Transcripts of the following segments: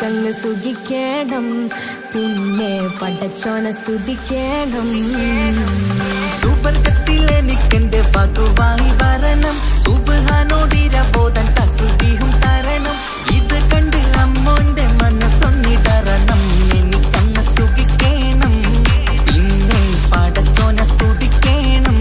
എനിക്കങ്ങ് സുഖിക്കണം, പിന്നെ പടച്ചോനെ സ്തുതിക്കണം. സുബർഗത്തിൽ എനിക്കെന്റെ വധുവായി വരണം, സുബ്ഹാനോടിരബോധൻ തസ്ബീഹും തരണം. ഇത് കണ്ട് അമ്മോന്റെ മനസ്സൊന്നിടറണം, എനിക്കങ്ങ് സുഖിക്കണം, പിന്നെ പടച്ചോനെ സ്തുതിക്കണം.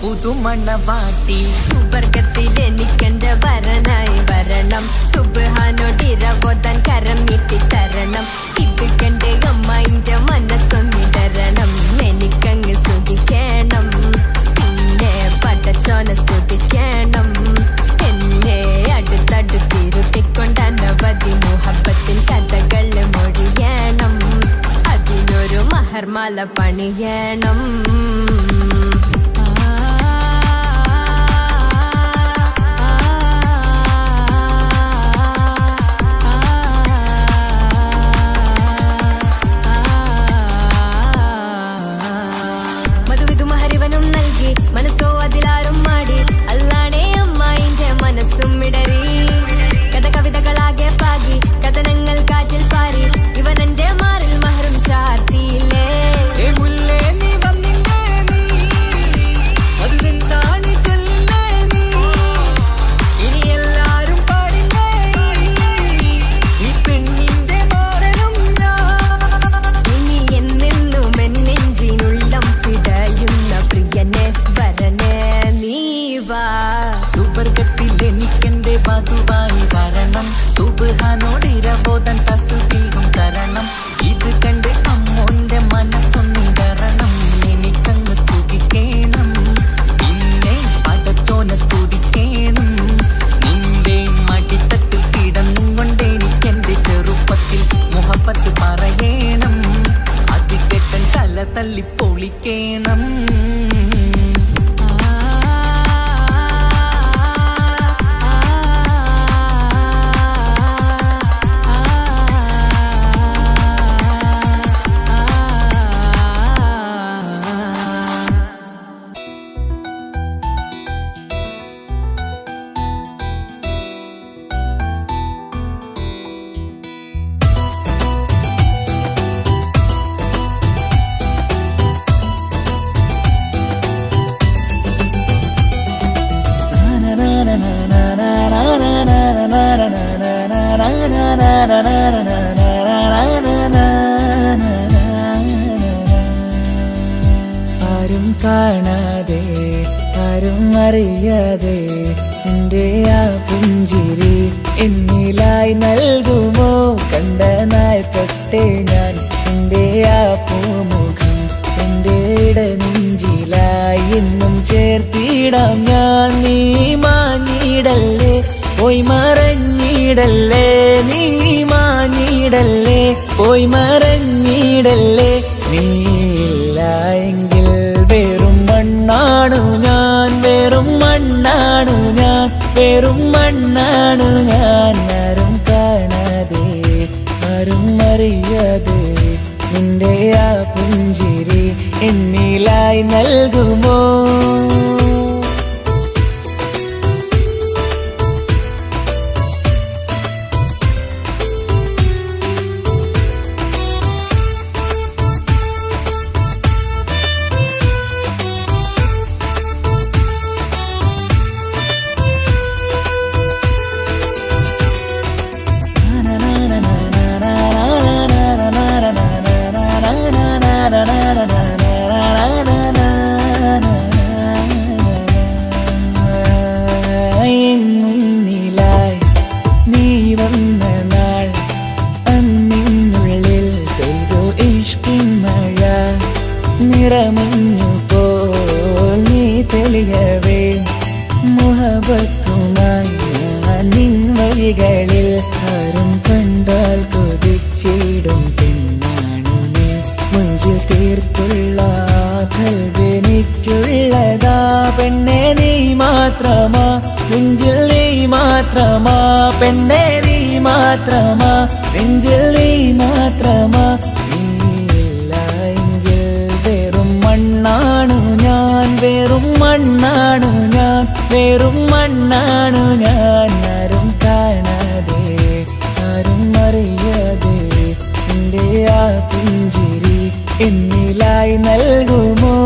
പുതുമണവാട്ടി സുബർഗത്തിൽ എനിക്കെന്റെ വരനായി വരണം, സുബ്ഹാനോടിരബോധൻ കരം നീട്ടി തരണം. ഇത് കണ്ട് അമ്മന്റെ മനസ്സൊന്നിടരണം, എനിക്കങ്ങ് സുഖിക്കണം, പിന്നെ പടച്ചോനെ സ്തുതിക്കണം. എന്നെ അടുത്തടുത്തിരുത്തിക്കൊണ്ട് അനവധി മുഹബത്തിൻ കഥകൾ മൊഴിയണം, അതിനൊരു മഹർമാല പണിയണം. മനസ്സോ അതിലാരും മാടി, അല്ലാണേ അമ്മായിന്റെ മനസ്സും ഇടറി. കവിതകളാകെ പാകി, കഥനങ്ങൾ കാറ്റിൽ പാറി, ഇവനെന്റെ മാറിൽ മഹറും ചാർത്തിയില്ലേ. സുബർഗത്തിൽ എനിക്കെന്റെ വധുവായി വരണം, സുബ്ഹാനോടിരബോധൻ തസ്ബീഹും തരണം. ഇത് കണ്ട് അമ്മോന്റെ മനസ്സൊന്നിടറണം, എനിക്കങ്ങ് സുഖിക്കണം, പിന്നെ പടച്ചോനെ സ്തുതിക്കണം. നിന്റെ മടിത്തട്ടിൽ കിടന്നും കൊണ്ട് എനിക്കെന്റെ ചെറുപ്പത്തിൽ മുഹബത്ത് പറയണം, അതികെട്ടൻ തല തല്ലി പൊളിക്കണം. ആരും കാണാതെ ആരും അറിയാതെ എൻ്റെ ആ പുഞ്ചിരി എന്നിലായി നൽകുമോ? കണ്ട നാൾപ്പെട്ടേ ഞാൻ എൻ്റെ ആ പൂമുഖം എൻ്റെ ഇടനെഞ്ചിലായി എന്നും ചേർത്തിടാം ഞാൻ. നീ മാഞ്ഞിടല്ലേ, പോയി മറഞ്ഞിടല്ലേ, നീ മാഞ്ഞിടല്ലേ, പോയി മറഞ്ഞിടല്ലേ. നീയില്ല എങ്കിൽ വെറും മണ്ണാണു ഞാൻ, വെറും മണ്ണാണു ഞാൻ, വെറും മണ്ണാണു ഞാൻ. ആരും കാണാതെ ആരും അറിയാതെ നിന്റെ ആ പുഞ്ചിരി എന്നിലായി നൽകുമോ? വന്ന നാൾ അന്നിനുള്ളിൽ പെയ്തു ഇഷ്കിൻ മഴ നിറമഞ്ഞു പോൽ നീ തെളിയവേ മുഹബത്തുമായി ഞാൻ നിൻ വഴികളിൽ ആരും കണ്ടാൽ കൊതിച്ചിടും പെണ്ണാണു നീ മുഞ്ചിൽ തീർത്തുള്ള കൽവെനിക്കുള്ളതാ പെണ്ണെ നീ മാത്രമാ നെഞ്ചിൽ നീ മാത്രമാ പെണ്ണെ നീ മാത്രമാ നെഞ്ചിൽ നീ മാത്രമാ നീയില്ല എങ്കിൽ വെറും മണ്ണാണു ഞാൻ വെറും മണ്ണാണു ഞാൻ വെറും മണ്ണാണു ഞാൻ ആരും കാണാതെ ആരും അറിയാതെ എൻ്റെ ആ പുഞ്ചിരി എന്നിലായി നൽകുമോ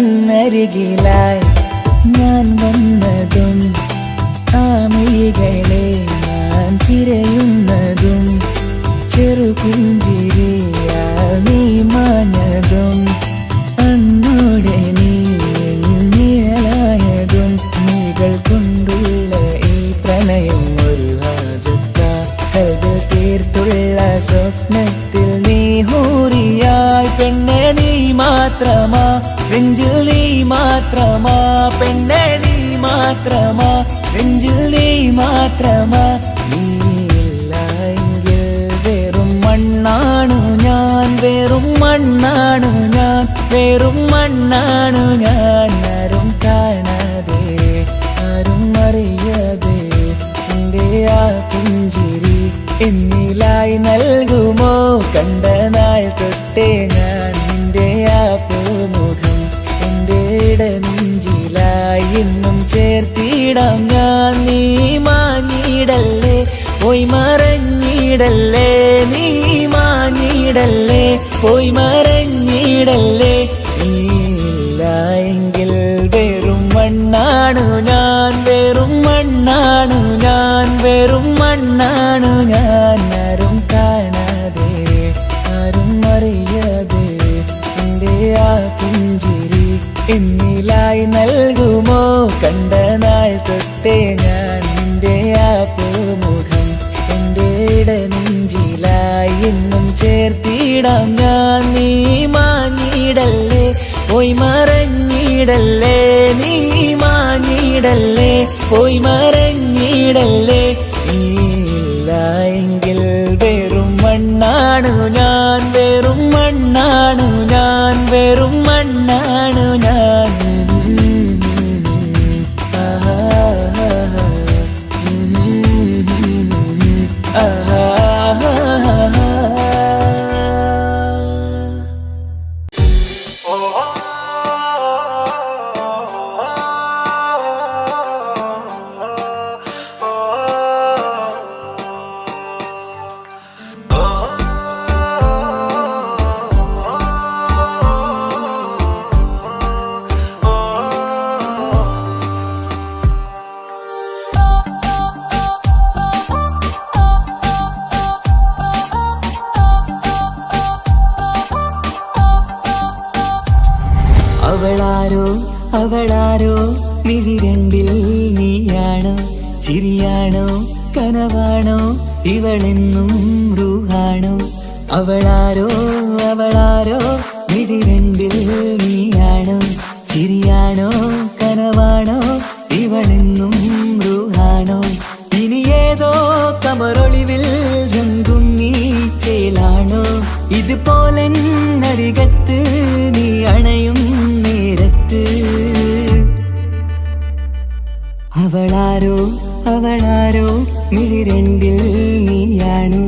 നിന്നരികിലായി ഞാൻ വന്നതും ആ മിഴികളെ ഞാൻ തിരയുന്നതും ചെറുപുഞ്ചിരിയാൽ നീ മാഞ്ഞതും അന്നോടെ നീ നിഴലായതും നീകൾ കൊണ്ടുള്ള ഈ പ്രണയം ഒരു ഹാജത്ത കൽവിൽ തീർത്തുള്ള സ്വപ്നത്തിൽ നീ ഹൂറിയായി പെണ്ണെ നീ മാത്രമാ നെഞ്ചിൽ നീ മാത്രമാ പെണ്ണെ നീ മാത്രമാ നെഞ്ചിൽ നീ മാത്രമാ നീയില്ല എങ്കിൽ വെറും മണ്ണാണു ഞാൻ വെറും മണ്ണാണു ഞാൻ വെറും മണ്ണാണു ഞാൻ ആരും കാണാതെ ആരും അറിയാതെ എൻ്റെ ആ പുഞ്ചിരി എന്നിലായി നൽകുമോ കണ്ട നാൾ തൊട്ടേ ഞാൻ നിന്റെ ആ പൂമുഖം എൻ്റെ ഇടനെഞ്ചിലായി എന്നും ചേർത്തിടാം ഞാൻ നീ മാഞ്ഞിടല്ലേ പോയി മറഞ്ഞിടല്ലേ നീ മാഞ്ഞിടല്ലേ പോയി മറഞ്ഞിടല്ലേ നീയില്ല എങ്കിൽ വെറും മണ്ണാണു ഞാൻ വെറും മണ്ണാണു ഞാൻ വെറും മണ്ണാണു ഞാൻ ആരും കാണാതെ ആരും അറിയാതെ എൻ്റെ ആ പുഞ്ചിരി എന്നിലായി നൽകുമോ കണ്ട നാൾ തൊട്ടേ ഞാൻ നിന്റെ ആ പൂമുഖം എൻ്റെ ഇടനെഞ്ചിലായി എന്നും ചേർത്തിടാം ഞാൻ നീ മാഞ്ഞിടല്ലേ പോയി മറഞ്ഞിടല്ലേ നീ മാഞ്ഞിടല്ലേ പോയി മറഞ്ഞിടല്ലേ നീയില്ല എങ്കിൽ വെറും മണ്ണാണു ഞാൻ വെറും മണ്ണാണു ഞാൻ വെറും മണ്ണാണു ഞാൻ അവളാരോ മിഴിരണ്ടിൽ നീയാണോ ചിരിയാണോ കനവാണോ ഇവളെന്നും റൂഹാണോ അവളാരോ മിഴിരണ്ടിൽ നീയാണോ ചിരിയാണോ കനവാണോ ഇവളെന്നും റൂഹാണോ ഇനി ഏതോ കമറൊളിവിൽ രംഗും നീ ചേലാണോ ഇതുപോലെ നരികത്ത് നീ അണയും നേരത്ത് അവളാരോ മിഴിരണ്ടിൽ നീയാണോ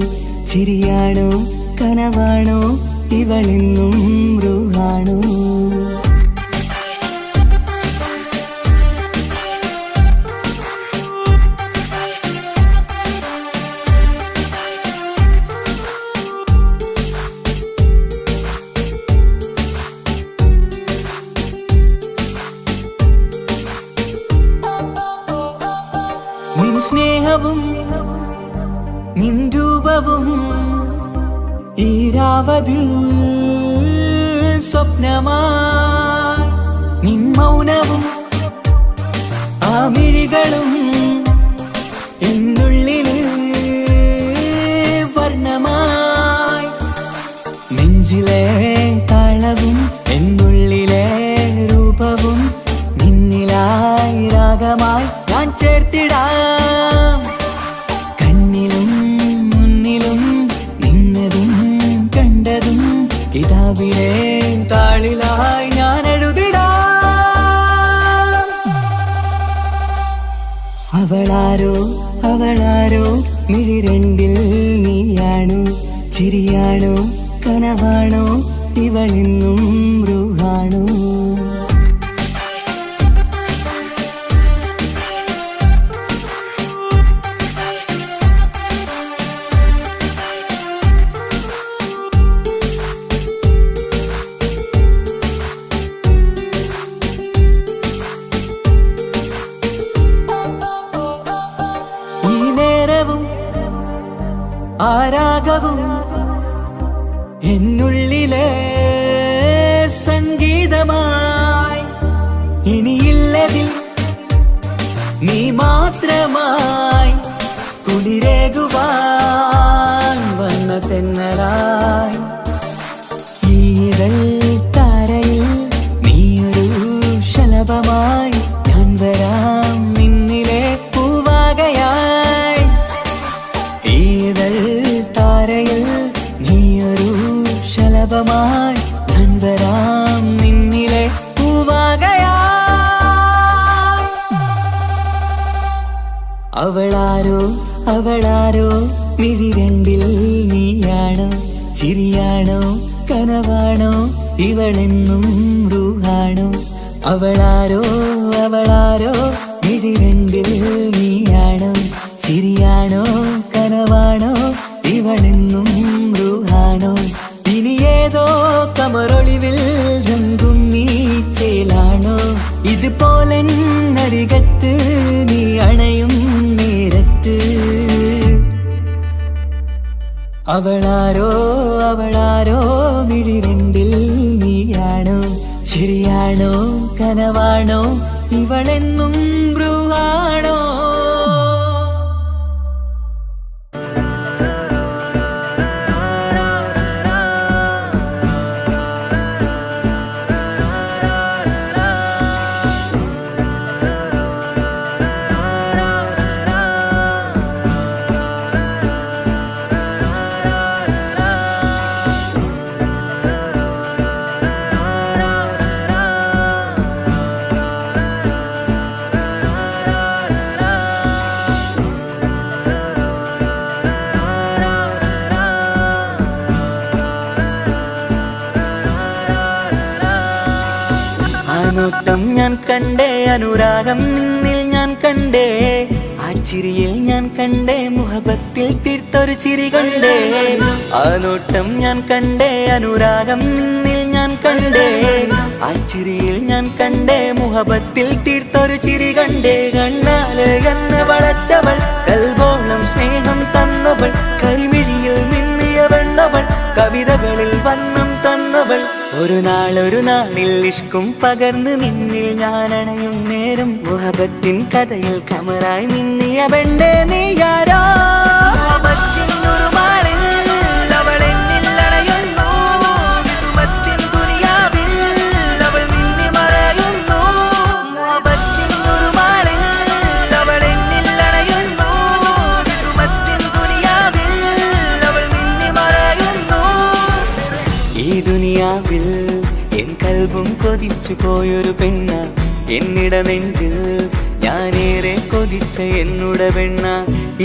ചിരിയാണോ കനവാണോ ഇവളെന്നും റൂഹാണോ നിൻ സ്നേഹവും നിൻ രൂപവും ഈരാവതിൽ സ്വപ്നമായി നിൻ മൗനവും ആ മിഴികളും എന്നുള്ളിൽ വർണ്ണമായി നെഞ്ചിലെ താളവും എന്നുള്ളിലെ രൂപവും നിന്നിലായി രാഗമായി ഞാൻ ചേർത്തിടാം കണ്ണിലും മുന്നിലും നിന്നതും കണ്ടതും കിതാബിലെ താളിലായി ഞാൻ എഴുതിടാം അവളാരോ അവളാരോ മിഴിരണ്ടിൽ നീയാണോ ചിരിയാണോ കനവാണോ ഇവളെന്നും റൂഹാണോ ഈ നേരവും ആരാഗവും എന്നുള്ളിലെ സംഗീതമായി ഇനിയില്ലതിൽ നീ മാത്രമായി കുളിരേകുവാൻ വന്ന തെന്നലായി ഈതൽ താരയിൽ നീയൊരു ശലഭമായി ഞാൻ വരാം നിന്നിലെ പൂവാകയായി ഈതൽ താരയിൽ നീയൊരു ശലഭമായി ഞാൻ വരാം നിന്നിലെ പൂവാകയായി അവളാരോ അവളാരോ മിഴിരണ്ടിൽ നീയാണോ ചിരിയാണോ കനവാണോ ഇവളെന്നും റൂഹാണോ അവളാരോ അവളാരോ മിഴിരണ്ടിൽ നീയാണോ ചിരിയാണോ കനവാണോ ഇവളെന്നും റൂഹാണോ ഇനി ഏതോ കമറൊളിവിൽ രംഗും നീ ചേലാണോ ഇതുപോലെ നരികത്ത് നീ അണയും നേരത്ത് അവളാരോ അവളാരോ മിഴിരണ്ടിൽ നീയാണോ ശരിയാണോ കനവാണോ ഇവളെന്നും ബ്രൂഹാണോ നോട്ടം ഞാൻ കണ്ടേ അനുരാഗം നിന്നിൽ ഞാൻ കണ്ടേ ആ ചിരിയിൽ ഞാൻ കണ്ടേ മുഹബത്തിൽ തീർത്തൊരു ചിരി കണ്ടേ ആ നോട്ടം ഞാൻ കണ്ടേ അനുരാഗം നിന്നിൽ ഞാൻ കണ്ടേ ആ ചിരിയിൽ ഞാൻ കണ്ടേ മുഹബത്തിൽ തീർത്തൊരു ചിരി കണ്ടേ കണ്ണാല് എന്നെ വളച്ചവൾ കൽബോളം സ്നേഹം തന്നവൾ കരിമിഴിയിൽ മിന്നിയ വെണ്ണവൾ കവിതകളിൽ വന്നം തന്നവൾ ഒരു നാളിൽ ഇഷ്കും പകർന്ന് നിന്നിൽ ഞാൻ അണയും നേരം മുഹബത്തിൻ കഥയിൽ കമറായി മിന്നിയ പെണ്ണേ നീയാരോ എൻ കൽബും കൊതിച്ചു പോയൊരു പെണ്ണ എന്നിട നെഞ്ചിൽ ഞാനേറെ കൊതിച്ച എന്നുട പെണ്ണ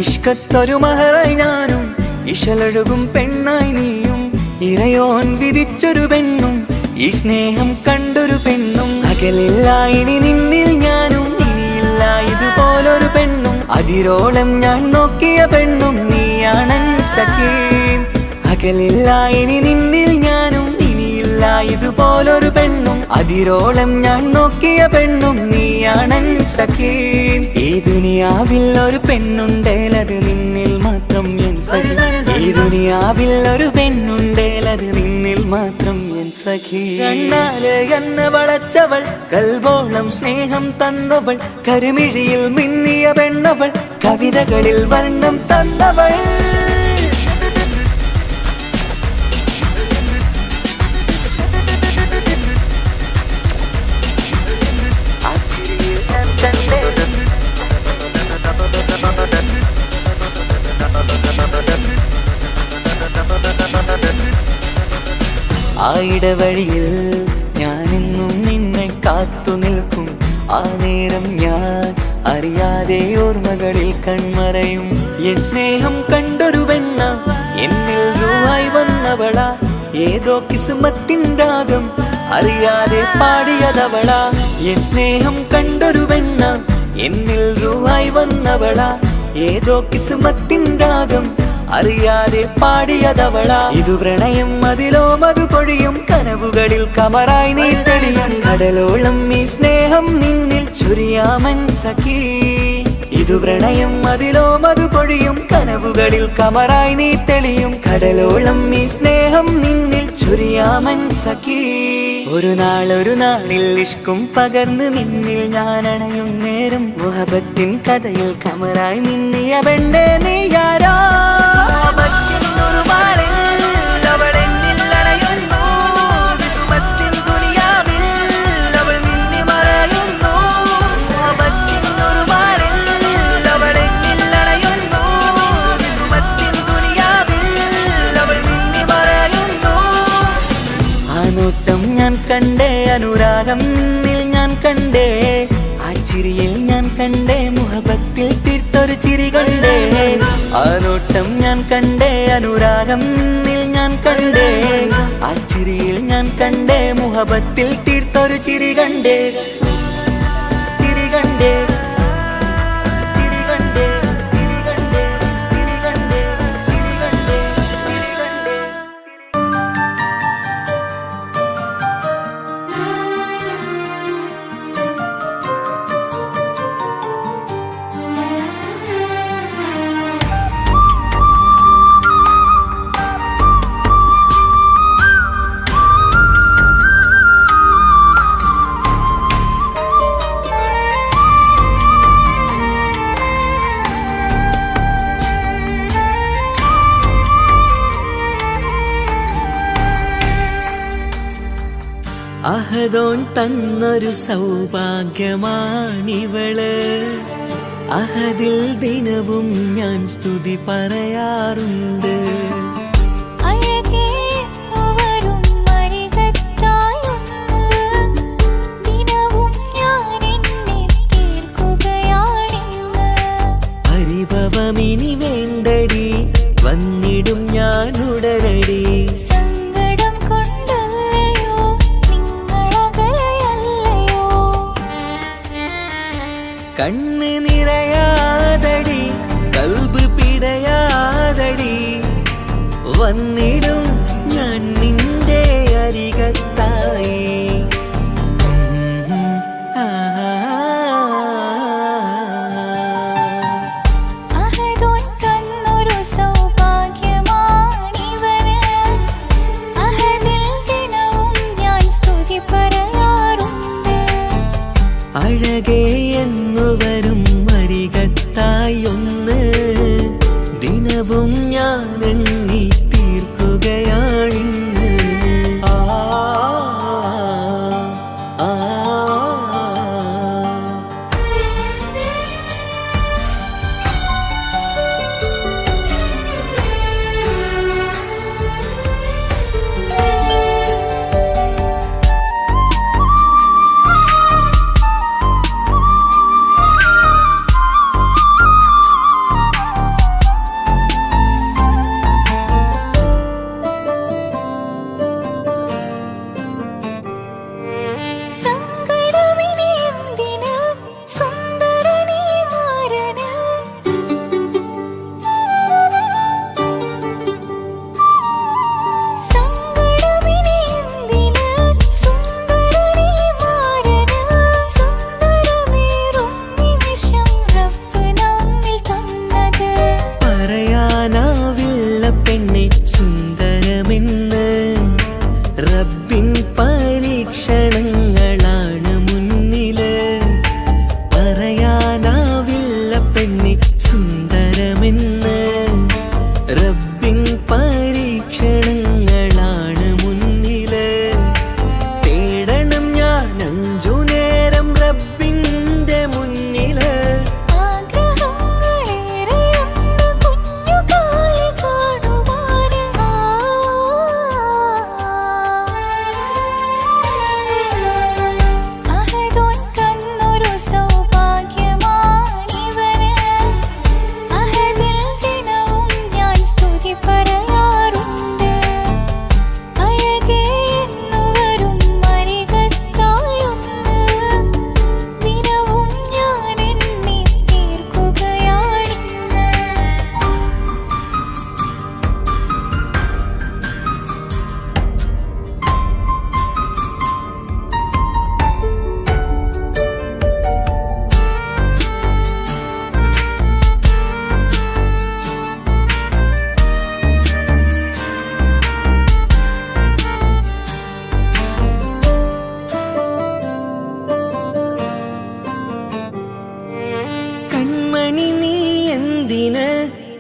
ഇഷ്കത്തൊരു മഹറായി ഞാനും ഇശലൊഴുകും പെണ്ണായി നീയും ഇറയോൻ വിധിച്ചൊരു പെണ്ണും ഈ സ്നേഹം കണ്ടൊരു പെണ്ണും അകലില്ല ഇനി നിന്നിൽ ഞാനും ഇനിയില്ല ഇതുപോലൊരു പെണ്ണും അതിരോളം ഞാൻ നോക്കിയ പെണ്ണും നീയാണൻ സഖീ അകലില്ല ഇനി നിന്നിൽ ഞാനും ഇനിയില്ല ലോകത്തില്ല ഇതുപോലൊരു പെണ്ണും, അതിരോളം ഞാൻ നോക്കിയ പെണ്ണും നീയാണൻ സഖി. ഈ ദുനിയാവിൽ ഒരു പെണ്ണുണ്ടേലത് നിന്നിൽ മാത്രം എൻ സഖി. ഈ ദുനിയാവിൽ ഒരു പെണ്ണുണ്ടേലത് നിന്നിൽ മാത്രം എൻ സഖി. കണ്ണാലെ എന്നെ വളച്ചവൾ, കൽബോളം സ്നേഹം തന്നവൾ, കരുമിഴിയിൽ മിന്നിയ പെണ്ണവൾ, കവിതകളിൽ വർണ്ണം തന്നവൾ. ആ ഇടവഴിയിൽ ഞാനെന്നും നിന്നെ കാത്തു നിൽക്കും. ആ നേരം ഞാൻ അറിയാതെ ഓർമ്മകളിൽ കൺമറയും. എൻ സ്നേഹം കണ്ടൊരു പെണ്ണ എന്നിൽ രൂപായി വന്നവളാ, ഏതോ കിസ്മത്തിൻ രാഗം അറിയാതെ പാടിയതവളാ. എൻ സ്നേഹം കണ്ടൊരു പെണ്ണ എന്നിൽ രൂപായി വന്നവളാ, ഏതോ കിസ്മത്തിൻ രാഗം അറിയാതെ പാടിയതവളാ. ഇതു പ്രണയം അതിലോ മധു പൊഴിയും, കനവുകളിൽ കമറായി നീ തെളിയും. കടലോളം ഈ സ്നേഹം നിന്നിൽ ചൊരിയാമൻ സഖി. ഇതു പ്രണയം അതിലോ മധു പൊഴിയും, കനവുകളിൽ കമറായി നീ തെളിയും. കടലോളം ഈ സ്നേഹം നിന്നിൽ ചൊരിയാമൻ സഖി. ഒരു നാളിൽ ഇഷ്കും പകർന്ന് നിന്നിൽ ഞാൻ അണയും നേരം, മുഹബത്തിൻ കഥയിൽ കമറായി മിന്നിയ പെണ്ണേ നീയാരാ. ഞാൻ കണ്ടേ അനുരാഗം നിന്നിൽ ഞാൻ കണ്ടേ, ആ ചിരിയിൽ ഞാൻ കണ്ടേ മുഹബത്തിൽ തീർത്തൊരു ചിരി കണ്ടേ. ആ നോട്ടം ഞാൻ കണ്ടേ അനുരാഗം നിന്നിൽ ഞാൻ കണ്ടേ, ആ ചിരിയിൽ ഞാൻ കണ്ടേ മുഹബത്തിൽ തീർത്തൊരു ചിരി കണ്ടേ. ചിരി കണ്ടേ. അഹദോൻ തന്നൊരു സൗഭാഗ്യമാണിവള്, അഹദിൽ ദിനവും ഞാൻ സ്തുതി പറയാറുണ്ട്. പരിഭവമിനി വേണ്ടടി, വന്നിടും ഞാൻ ഉടനടി. കണ്ണ് നിറയാതടി, കൽബ് പിടയാതടി, വന്നിടും ഞാൻ നിന്റെ അരികത്തായി. അഴകേ എന്നു വരും അരികത്തായി ഒന്ന്, ദിനവും ഞാൻ എണ്ണി തീർക്കുക.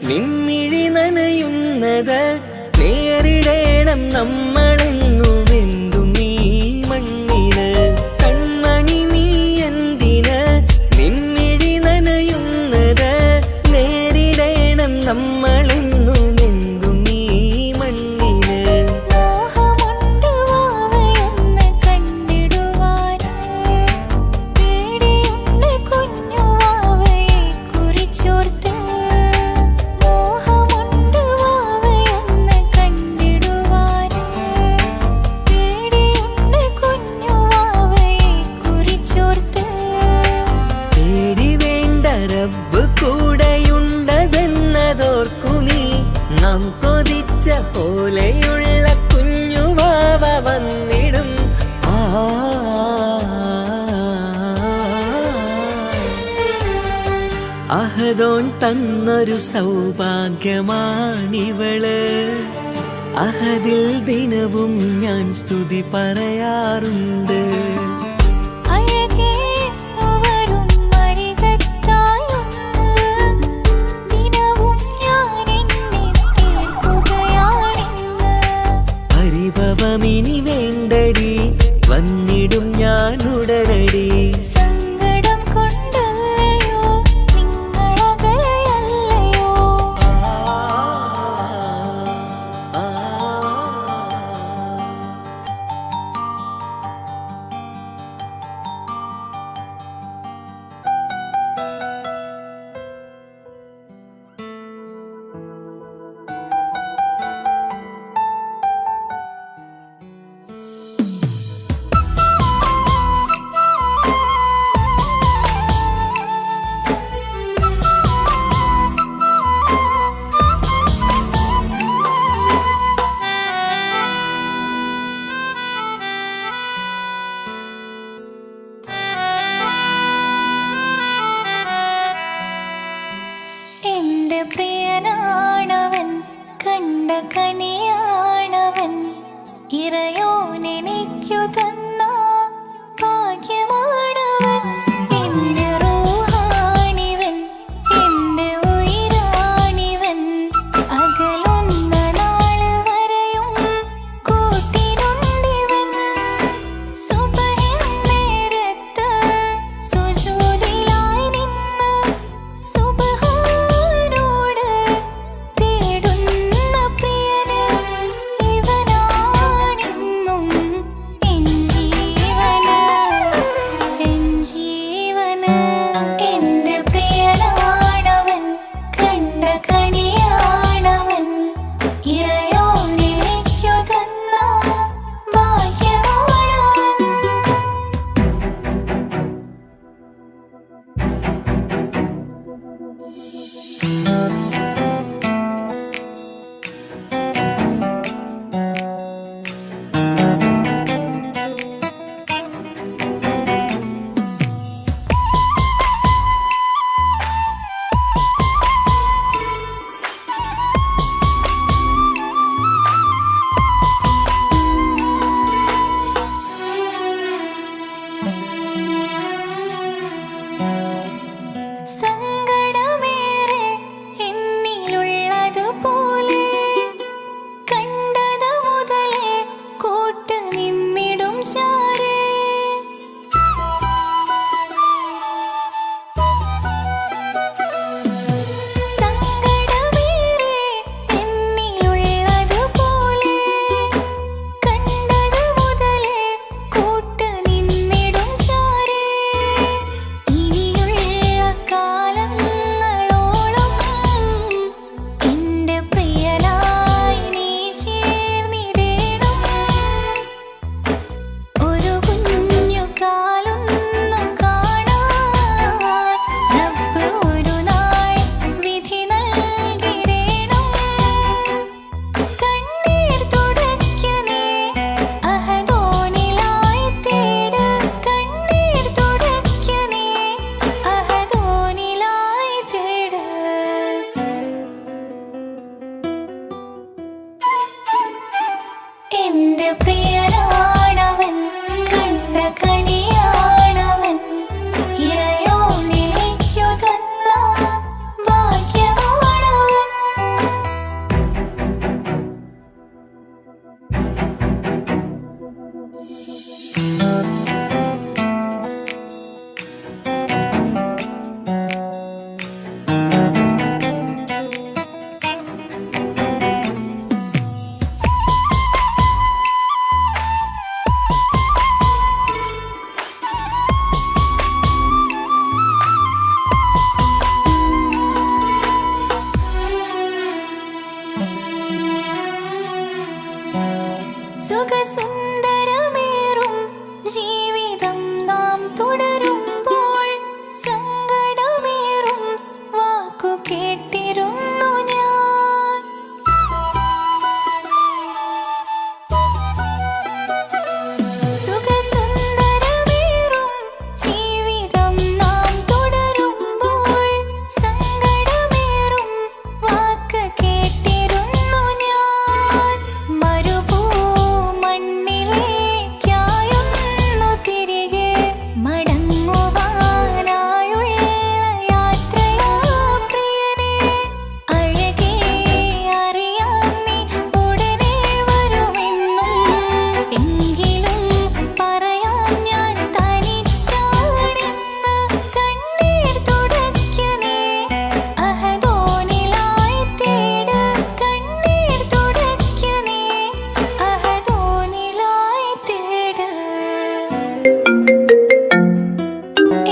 നിൻമിഴി നനയുന്നത് നേരിടേണം നമ്മളെന്നുമെന്തും നീ മണ്ണില്. കൺമണി നീ എന്തിന് നിൻമിഴി നനയുന്നത് നേരിടേണം നമ്മളെന്നുമെന്തും നീ മണ്ണില്. മോഹമുണ്ട് വാവയൊന്ന് കണ്ടിടുവാൻ, പേടിയുണ്ട് കുഞ്ഞു വാവയെ കുറിച്ചോർത്ത്. മോഹമുണ്ട് വാവയൊന്ന് കണ്ടിടുവാൻ, പേടിയുണ്ട് കുഞ്ഞു വാവയെ കുറിച്ചോർത്ത്. പേടി വേണ്ട റബ്ബ് കൂടെയുണ്ടതെന്നതോർക്കു നീ. നാം കൊതിച്ച പോലെയുള്ള കുഞ്ഞുവാവ വന്നിടും. അഹദോൻ തന്നൊരു സൗഭാഗ്യമാണിവള്. അഹദിൽ ദിനവും ഞാൻ സ്തുതി പറയാറുണ്ട്. അഴകേ വരും അരികത്തായൊന്ന് ദിനവും ഞാൻ എണ്ണി തീർക്കുകയാണിന്ന്. പരിഭവമിനി വേണ്ടടി, വന്നിടും ഞാൻ ഉടനടി. സങ്കടം കൊണ്ടല്ലയോ നിങ്ങളകലെയല്ലയോ. എന്റെ പ്രിയനാണവൻ, കണ്ട കനിയാണവൻ, ഇറയോനെനിക്കു തന്ന ഭാഗ്യമാണവൻ. എന്റെ റൂഹാണിവൻ, എന്റെ ഉയിരാണിവൻ, അകലുന്ന നാള് വരെയും കൂട്ടിനുണ്ടിവൻ. സുബഹിൻ നേരത്ത് സുജൂദിലായി നിന്ന് സുബ്ഹാനോട് തേടുന്ന പ്രിയന് ഇവനാണെന്നും എൻ ജീവന്, എൻ ജീവന്. എന്റെ പ്രിയനാണവൻ, കണ്ട കനിയാണവൻ, ഇറയോനെനിക്കു തന്ന ഭാഗ്യമാണവൻ. സങ്കടമേറെ കേട്ടിരുന്നു ഞാൻ. സുഖസുന്ദരമേറും ജീവിതം നാം തുടരുമ്പോൾ സങ്കടമേറും വാക്ക് കേട്ടിരുന്നു ഞാൻ. മരുഭൂമണ്ണിലേക്കായൊന്നു തിരികെ മടങ്ങുവാനായുള്ള യാത്രയാ പ്രിയനേ. അഴകേ അറിയാം നീ ഉടനെ വരുമെന്നും. എങ്കിലും പറയാം ഞാൻ തനിച്ചാണെന്ന്. കണ്ണീർ തുടയ്ക്ക നീ അഹദോനിലായി തേട്. കണ്ണീർ തുടയ്ക്ക നീ അഹദോനിലായി തേട്.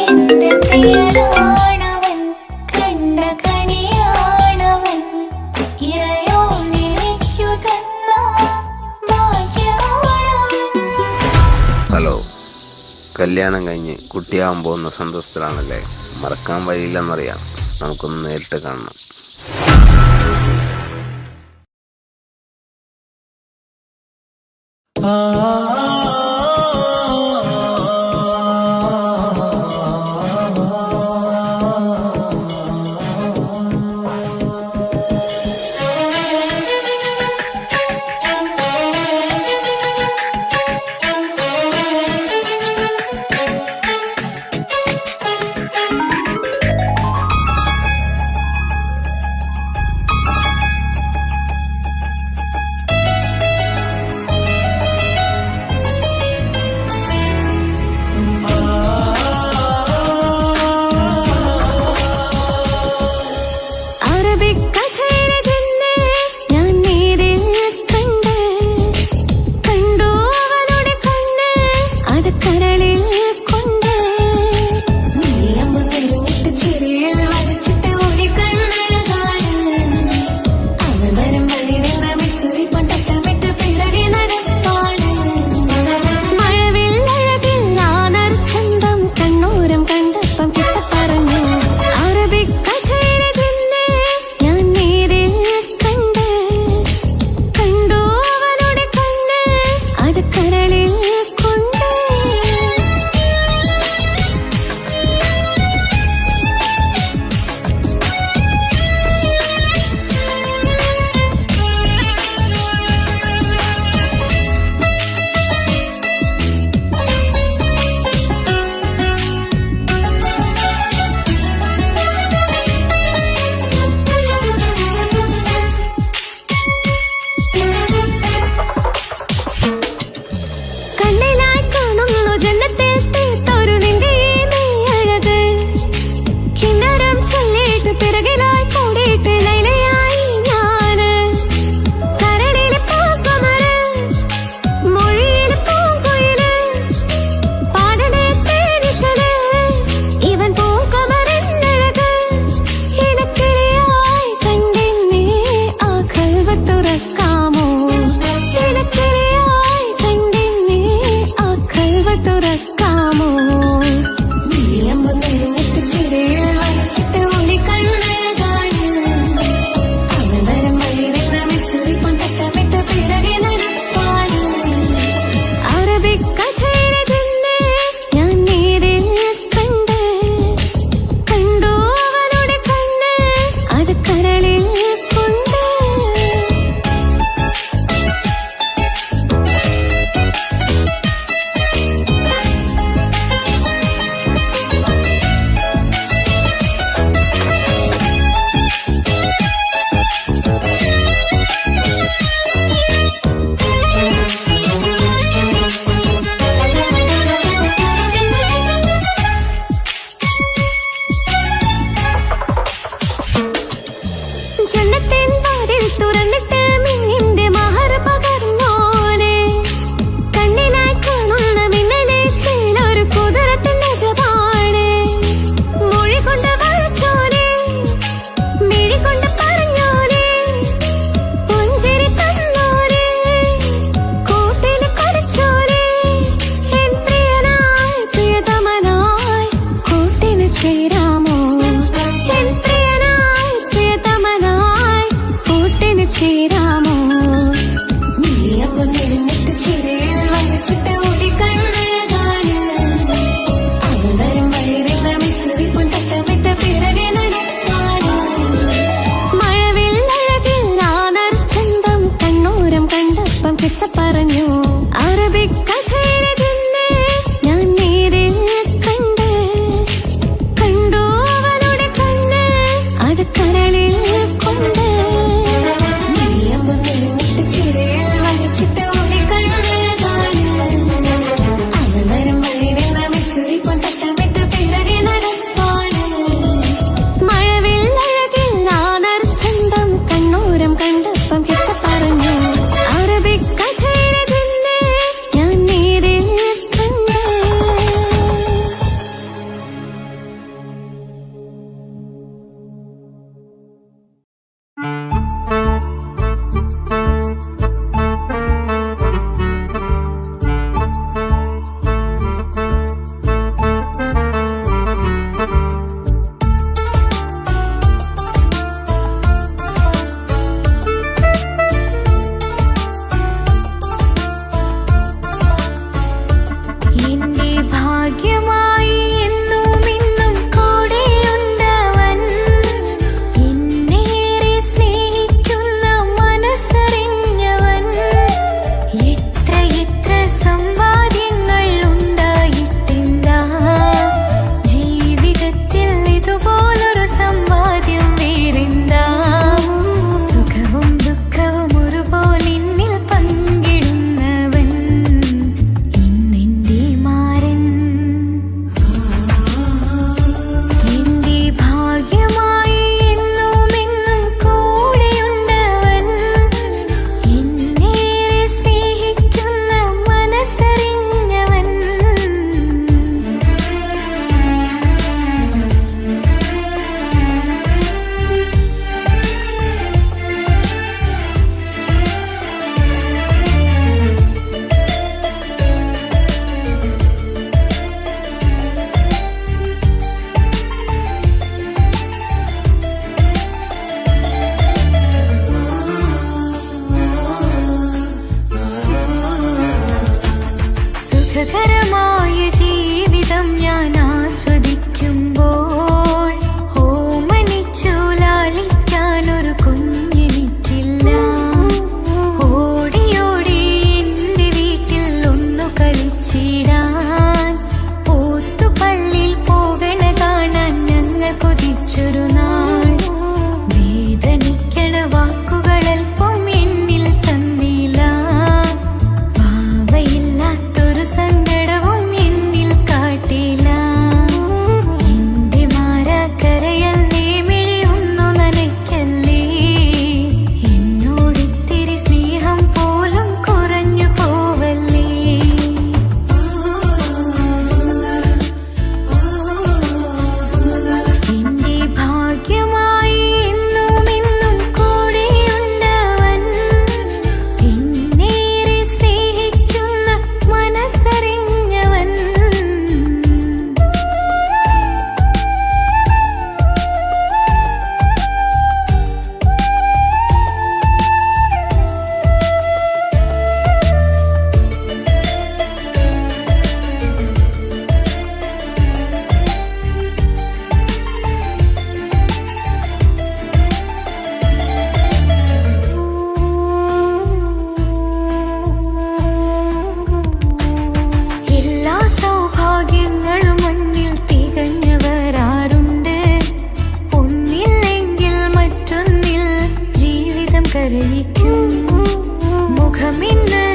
എന്റെ പ്രിയനാണവൻ, കണ്ട കണിയാണവൻ, ഇറയോനിലേക്കു തന്ന ഭാഗ്യമാണവൻ. ഹലോ, കല്യാണം കഴിഞ്ഞ് കുട്ടിയാവാൻ പോകുന്ന സന്തോഷത്തിലാണല്ലേ? മറക്കാൻ വഴിയില്ലെന്നറിയാം. നമുക്കൊന്ന് നേരിട്ട് കാണണം. അറബിക്കഥയിലെ ജിന്നെ ഞാൻ നേരിൽ കണ്ട്. കണ്ടു അവനുടെ കണ്ണ്, അത് കരളിൽ കൊണ്ട്. നീലമ്പ് നെരിഞ്ഞിട്ട് ചിരിയിൽ വരച്ചിട്ട് ഒളി കണ്ണഴകാണ്. അവൻ വരും വഴി നിന്ന് മിസ്സുറി പൊന്തട്ടമിട്ട് പിറകെ നടപ്പാണ്. മഴവില്ലഴകിൽ നാനർ ചന്തം കണ്ണൂരം കണ്ടപ്പം കിട്ട പറഞ്ഞു. അറബിക്കഥയിലെ ജിന്നെ ഞാൻ നേരിൽ കണ്ട്. കണ്ടു അവനുടെ കണ്ണ്, അത് കരളിൽ കൊണ്ട്. കണ്ണിലായി കാണുന്നു ജന്നത്തിൽ തീർത്തൊരു നിന്റെ ഈ മെയ്യഴക്. കിന്നരം ചൊല്ലിയിട്ട് പിറകിലായി കൂടിയിട്ട് ലൈലയായി ഞാന്. കരളിലെ പൂക്കുമര്, മൊഴിയിലെ പൂങ്കുയില്, പാടലെ തേനിശല്, ഇവൻ പൂക്കുമരന്നഴക്. ഇണക്കിളിയായി കണ്ടെന്നെ ആ കൽവ് തുറക്കാമോ? ഇണക്കിളിയായി കണ്ടെന്നെ ആ കൽവ് തുറക്കാമോ? നീലമ്പ് നെരിഞ്ഞിട്ട് ചിരിയിൽ വരച്ചിട്ട് ഒളി കണ്ണഴകാണ്. അവൻ വരും വഴി നിന്ന് മിസ്സുറി പൊന്തട്ടമിട്ട് പിറകെ നടപ്പാണ്. അറബിക്കഥയിലെ ജിന്നെ ഞാൻ നേരിൽ കണ്ട്. കണ്ടു അവനുടെ കണ്ണ്, അത് കരളിൽ കൊണ്ട്. ജന്നത്തിൻ വാതിൽ തുറന്നിട്ട് മിന്നിന്റെ മഹർ പകർന്നോനെ. കണ്ണിലായി കാണുന്ന മിന്നലെ ചേലൊരു കുതിരത്തിന്റെ ജപാണ്. മൊഴി കൊണ്ട് വരച്ചോനെ, മിഴി കൊണ്ട് പറഞ്ഞോനെ, പുഞ്ചിരി തന്നോനെ, കൂട്ടിന് കൊടുത്തോനെ. എൻ പ്രിയനായി പ്രിയതമനായി കൂട്ടിന് ചേരാമോ? എൻ പ്രിയനായി ചേരാമോ നീയമ്പോ നിന്നിട്ട് ചിരയിൽ വരച്ചിട്ട് ഓടിക്കണ്ണഴകാണ് അവരും വഴിയുള്ള മിശ്രിപ്പും തട്ടമിട്ട പിറകെ നടക്കാണ് മഴവില്ലഴകിൽ നാദർ ചന്തം കണ്ണൂരം കണ്ടപ്പം കിസ്സ പറഞ്ഞു അറബിക് കഥയിലെ തന്നെ ഞാൻ നേരിൽ കണ്ടു അവനുടെ കണ്ണ് അത് കരളിൽ കൊണ്ട് നീയമ്പോ നിന്നിട്ട് ചിരയിൽ വരച്ചിട്ട് ഓടിക്കണ്ണഴകാണ് അവരും വഴിയുള്ള മിശ്രിപ്പും തട്ടമിട്ട് പിറകെ നടക്കാണ് മഴവില്ലഴകിൽ നാദർ ചന്തം കണ്ണൂരം കണ്ടപ്പം കിസ്സ പറഞ്ഞു അറബിക് കഥയിലെ തന്നെ ഞാൻ നേരിൽ കണ്ട് എന്റെ ഭാഗ്യമായി എന്നും ഇന്നും കൂടെയുണ്ടവൻ എന്നേറെ സ്നേഹിക്കുന്ന മനസ്സറിഞ്ഞവൻ എത്ര എത്ര സമ്പാദ്യങ്ങൾ ഉണ്ടായിട്ടില്ല ജീവിതത്തിൽ ഇതുപോലൊരു സമ്പാദ്യം വേറെന്താ സുഖവും ദുഃഖവും ഒരുപോലെ എന്നിൽ പങ്കിടുന്നവൻ ഇന്നെന്റെ മാരൻ എന്റെ ഭാഗ്യമായി എന്നും എന്നും കൂടെയുണ്ടവൻ എന്നേറെ സ്നേഹിക്കുന്ന മനസ്സറിഞ്ഞവൻ സുഖകരമായ ജീവിതം ഞാൻ ആസ്വദിക്കുമ്പോൾ ഓമനിച്ചു ലാളിക്കാനൊരു കുഞ്ഞെനിക്കില്ല ഓടി ഓടി എന്റെ വീട്ടിൽ ഒന്നു കളിച്ചിടാൻ പോത്തുപള്ളിയിൽ പോകണ കാണാൻ ഞങ്ങൾ കൊതിച്ചൊരു നാൾ വേദനിക്കണ വാക്കുകളൽപ്പം എന്നിൽ തന്നില്ല ഭാവയില്ലാത്തൊരു സങ്കടവും എന്നിൽ കാട്ടില്ല എന്റെ മാരാക്കരയല്ലേ മിഴിയൊന്നു നനയ്ക്കല്ലേ എന്നോടിത്തിരി സ്നേഹം പോലും കുറഞ്ഞു പോവല്ലേ എന്റെ ഭാഗ്യമായി എന്നും എന്നും കൂടെയുണ്ടവൻ എന്നേറെ സ്നേഹിക്കുന്ന മനസ്സറിഞ്ഞവൻ എല്ലാ സൗഭാഗ്യങ്ങളും മണ്ണിൽ തികഞ്ഞവരാരുണ്ട് ഒന്നില്ലെങ്കിൽ മറ്റൊന്നിൽ ജീവിതം കരയിക്കും മുഖമിന്ന്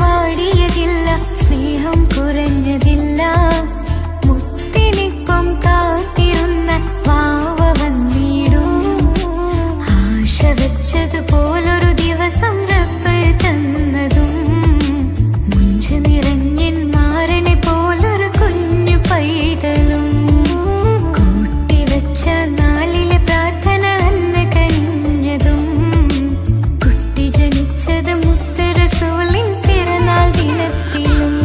വാടിയതില്ല സ്നേഹം കുറഞ്ഞതില്ല മുത്തിനിപ്പം കാത്തിരുന്ന വാവ വന്നിടും ആശ വെച്ചതുപോലൊരു ദിവസം റബ്ബ് തന്നതും മുഞ്ചു നിറഞ്ഞൻ മാരനെ പോലൊരു കുഞ്ഞു പൈതലും കൂട്ടിവെച്ച നാളിലെ പ്രാർത്ഥന അന്ന് കനിഞ്ഞതും കുട്ടി ജനിച്ചത് മുത്ത് റസൂലിൻ പിറന്നാൾ ദിനത്തിലും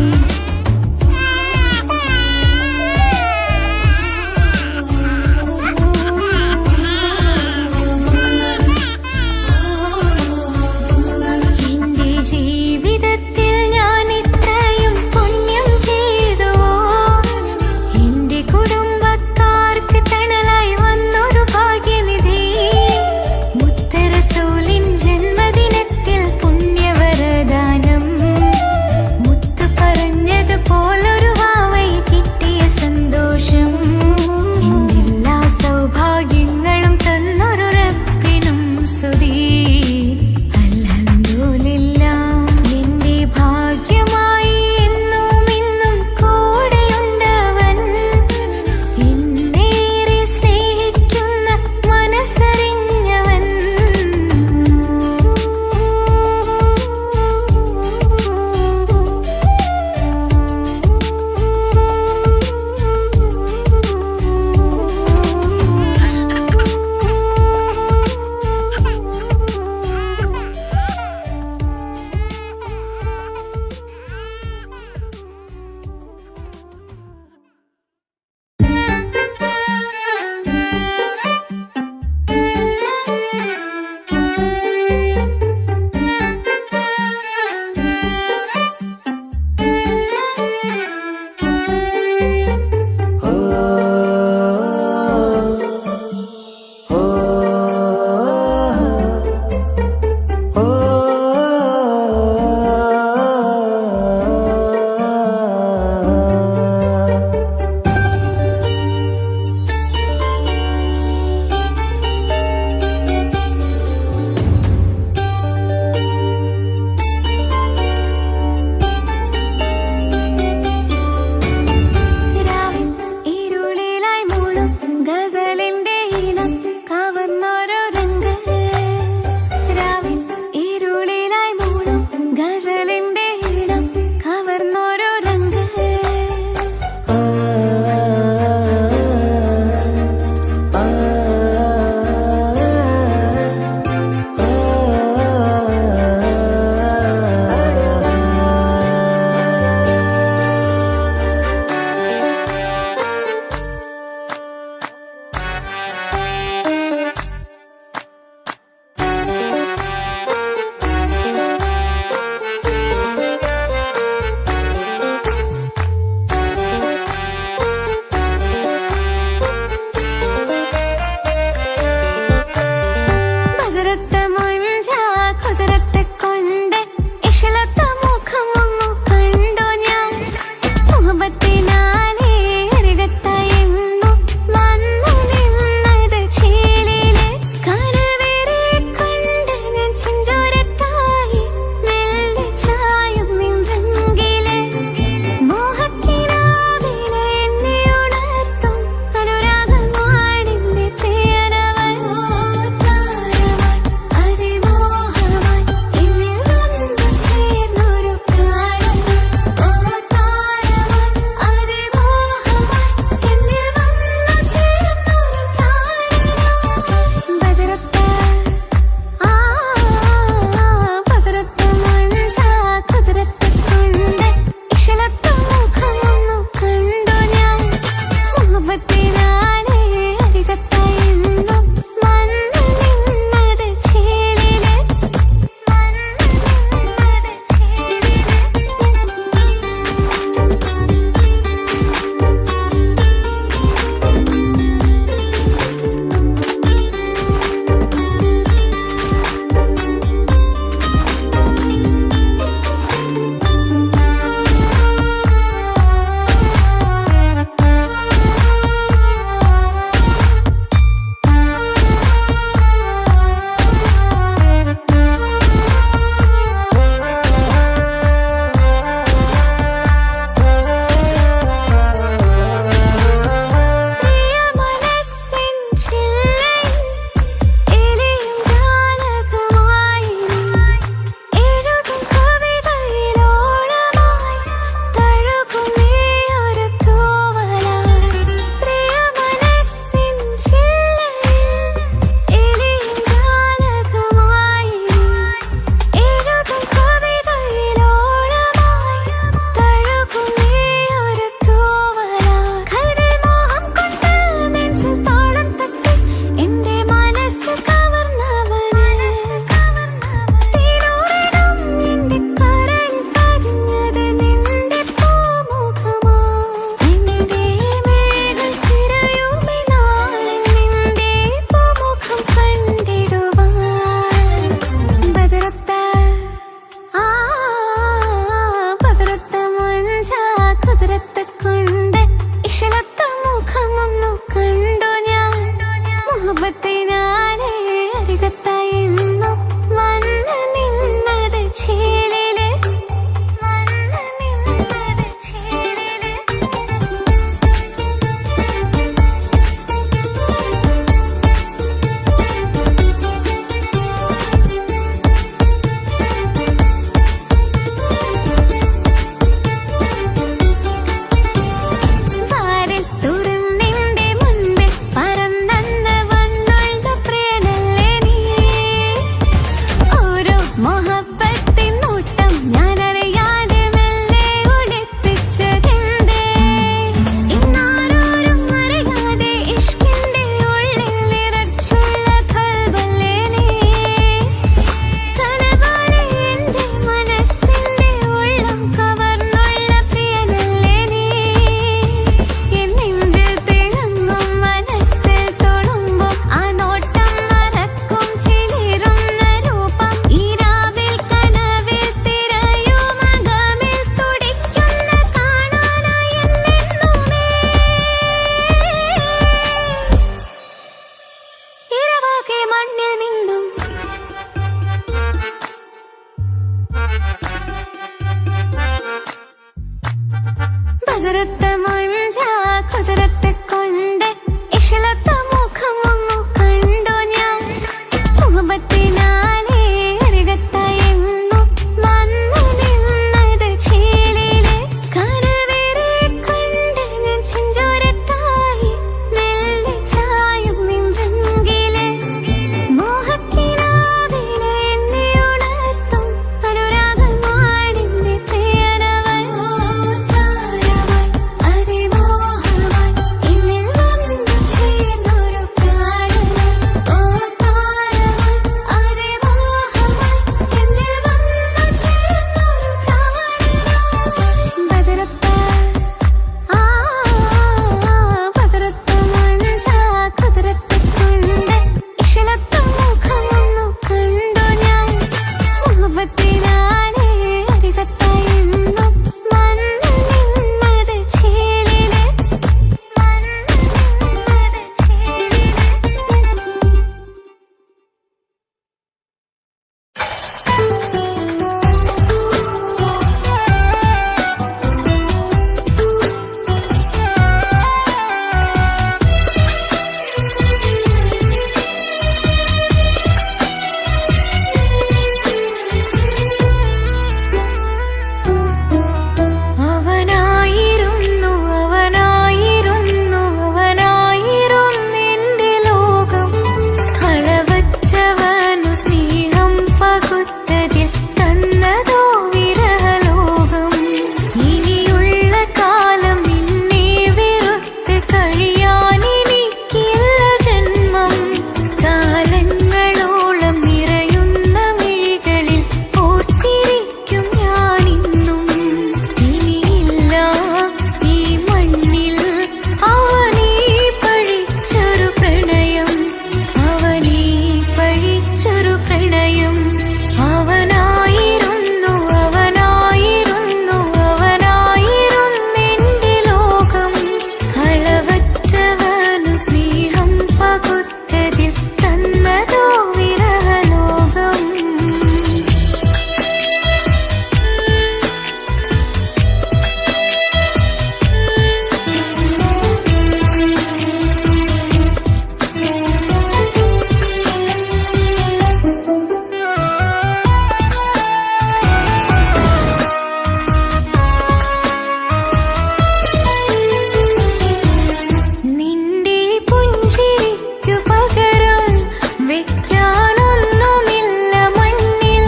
കാണാനൊന്നുമില്ല മണ്ണിൽ.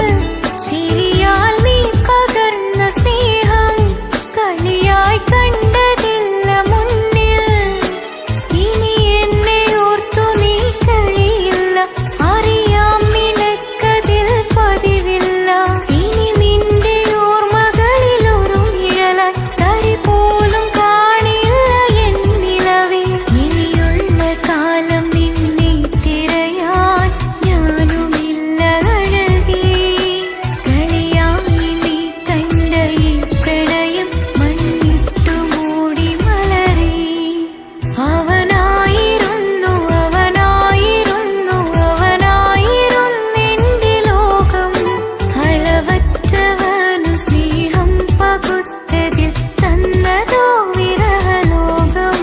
ചിരിയാൽ നീ പകർന്ന സ്നേഹം കളിയായി കണ്ടതില്ല മുന്നിൽ. ഇനി എന്നെ ഓർത്തു നീ കഴിയില്ല, അറിയാം നിനക്കതിൽ പതിവില്ല. ഇനി നിന്റെ ഓർമ്മകളിൽ ഒരു നിഴലായി തരി പോലും കാണില്ല എൻ നിലവേ. ഇനിയുള്ള കാലം നിന്നെ തിരയാൻ ഞാനുമില്ല അഴകേ. കളിയായി നീ കണ്ട ഈ പ്രണയം മണ്ണിട്ടു മൂടി മലരേ. അവനായിരുന്നു അവനായിരുന്നെന്റെ ലോകം. അളവറ്റവനു സ്നേഹം പകുത്തതിൽ തന്നതോ വിരഹലോകം.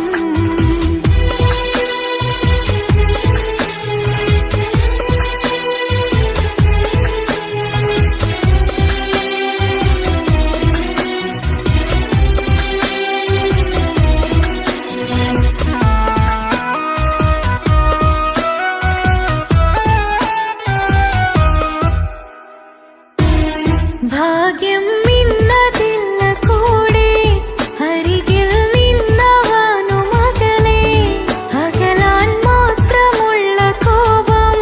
ഭാഗ്യം ഇന്നതില്ല കൂടെ, അരികിൽ നിന്നവനു മകളെ. അകലാൻ മാത്രമുള്ള കോപം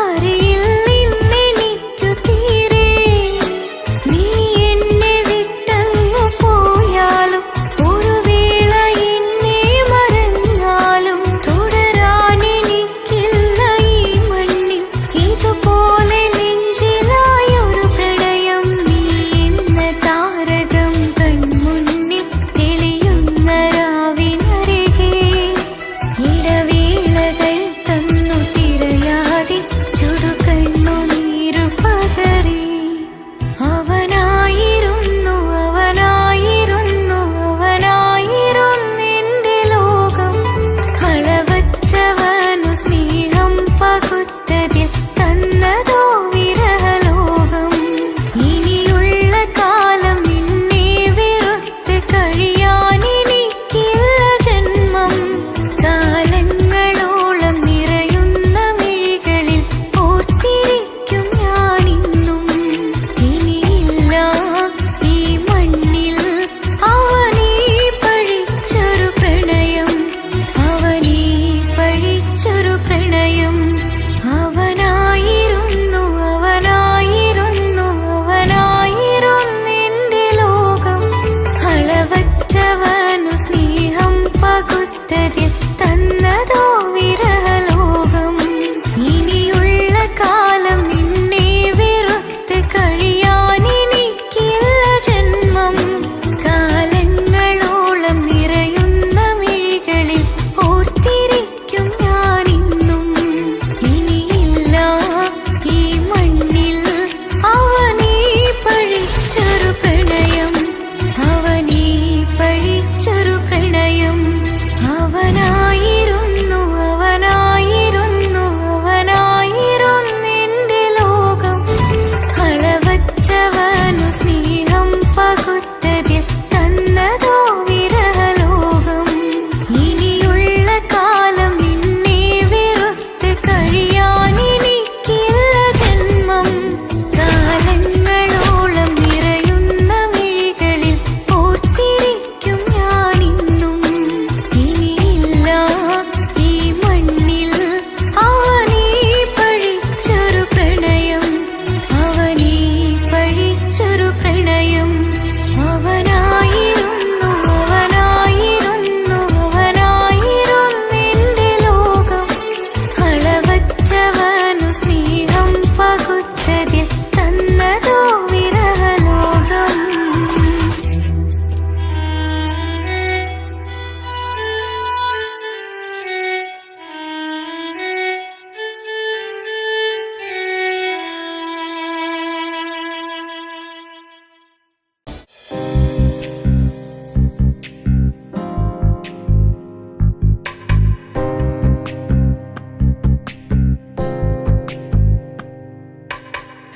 അറിയിൽ നിന്നെനിക്കു തീരെ. നീ എന്നെ വിട്ടങ്ങു പോയാലും ഒരു വേള എന്നെ മറന്നാലും തുടരാനെനിക്കില്ല ഈ മണ്ണിൽ ഇതുപോലെ നെഞ്ചിലായൊരു പ്രണയം. നീ എന്ന താരകം കൺമുന്നിൽ തെളിയുന്ന രാവിനരികെ ഇടവേളകൾ തന്നു തിരയാതെ ചുടുകണ്ണുനീരു പകറി. അവനായിരുന്നെന്റെ ലോകം. അളവറ്റവനു സ്നേഹം പകുത്തതിൽ തന്നതോ വിരഹലോകം. ഇനിയുള്ള കാലം നിന്നെ വെറുത്ത് കഴിയാൻ എനിക്കില്ല ജന്മം. കാലങ്ങളോളം നിറയുന്ന മിഴികളിൽ ഓർത്തിരിക്കും ഞാനിന്നും. ഇനിയില്ല ഈ മണ്ണിൽ അവനീ പഴിച്ചൊരു പ്രണയം, അവനീ പഴിച്ചൊരു പ്രണയം. അവനായിരുന്നെന്റെ ലോകം. അളവറ്റവനു സ്നേഹം പകുത്തതിൽ തന്നതോ വിരഹലോകം. ഇനിയുള്ള കാലം നിന്നെ വെറുത്ത് കഴിയാൻ എനിക്കില്ല ജന്മം. കാലങ്ങളോളം നിറയുന്ന മിഴികളിൽ ഓർത്തിരിക്കും ഞാനിന്നും. ഇനിയില്ല ഈ മണ്ണിൽ അവനീ പഴിച്ചൊരു പ്രണയം, അവനീ പഴിച്ചൊരു പ്രണയം. അവനായിരുന്നെന്റെ ലോകം. അളവറ്റവനു സ്നേഹം പകുത്തതിൽ തന്നതോ വിരഹലോകം. ഇനിയുള്ള കാലം നിന്നെ വെറുത്ത് കഴിയാൻ എനിക്കില്ല ജന്മം. കാലങ്ങളോളം നിറയുന്ന മിഴികളിൽ ഓർത്തിരിക്കും ഞാനിന്നും. ഇനിയില്ല ഈ മണ്ണിൽ അവനീ പഴിച്ചൊരു പ്രണയം, അവനീ പഴിച്ചൊരു പ്രണയം. അവനായിരുന്നെന്റെ ലോകം. അളവറ്റവനു സ്നേഹം പകുത്തതിൽ തന്നതോ വിരഹലോകം.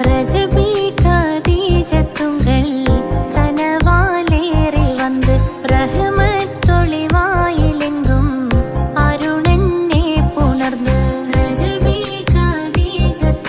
ரஜபி கதீஜத்துங்கள் கனவாலேறி வந்து ரஹமத்தொளிவாயிலெங்கும் அருணன்னே புணர்ந்து ரஜபி கதீஜத்து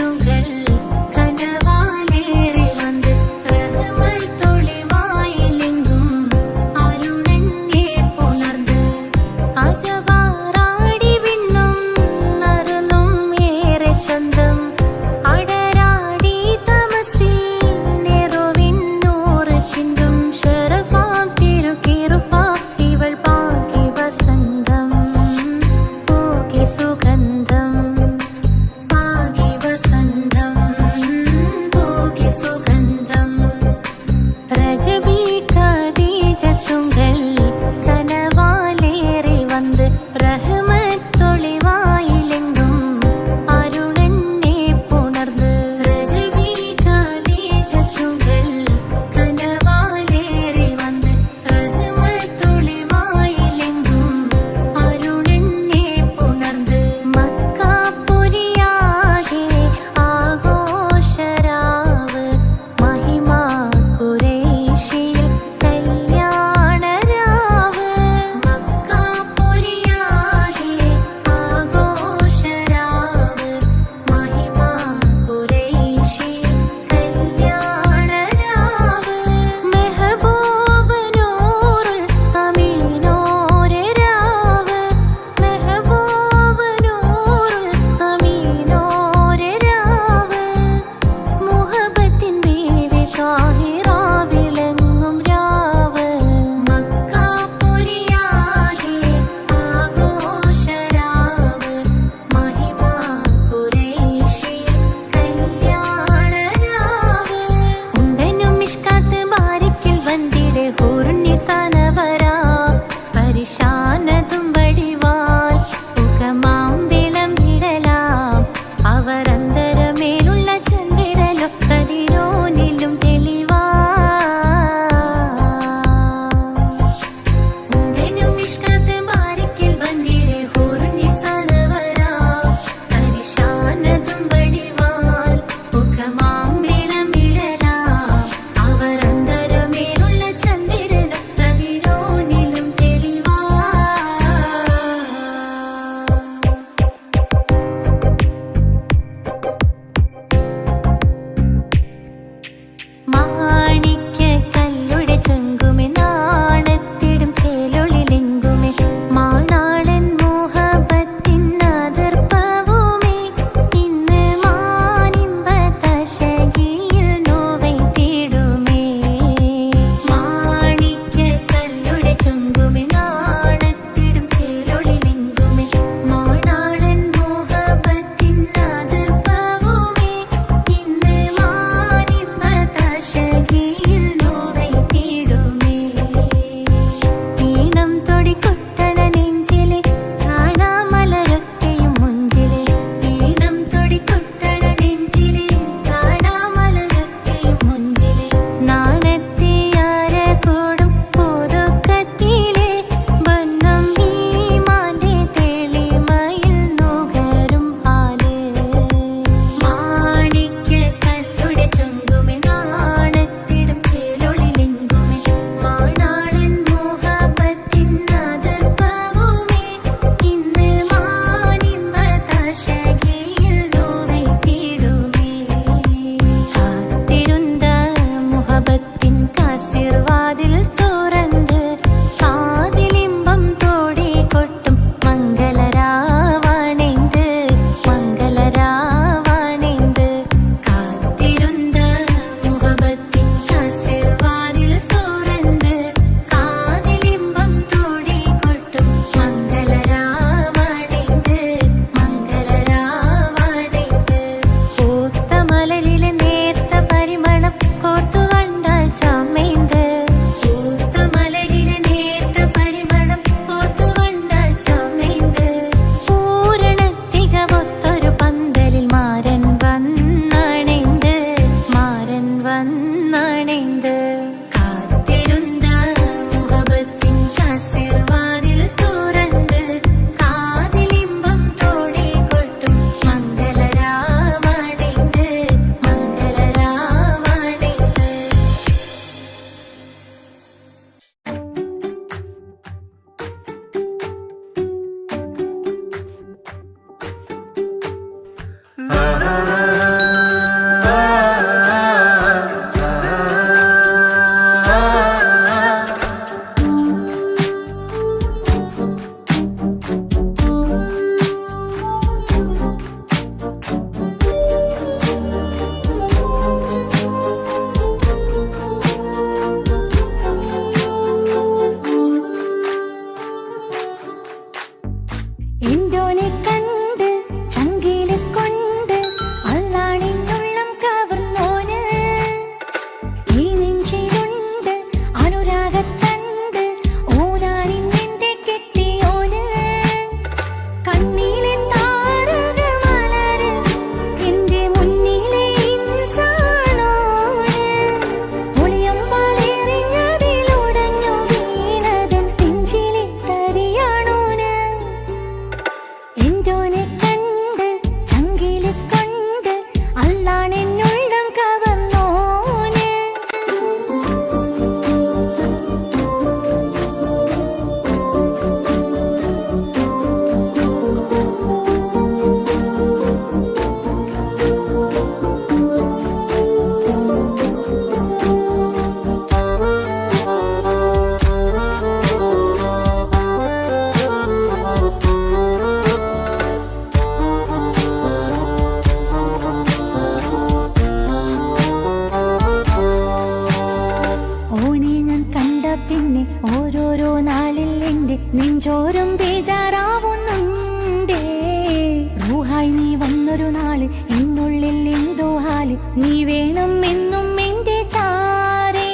നീ വേണം എന്നും എന്റെ ചാരേ.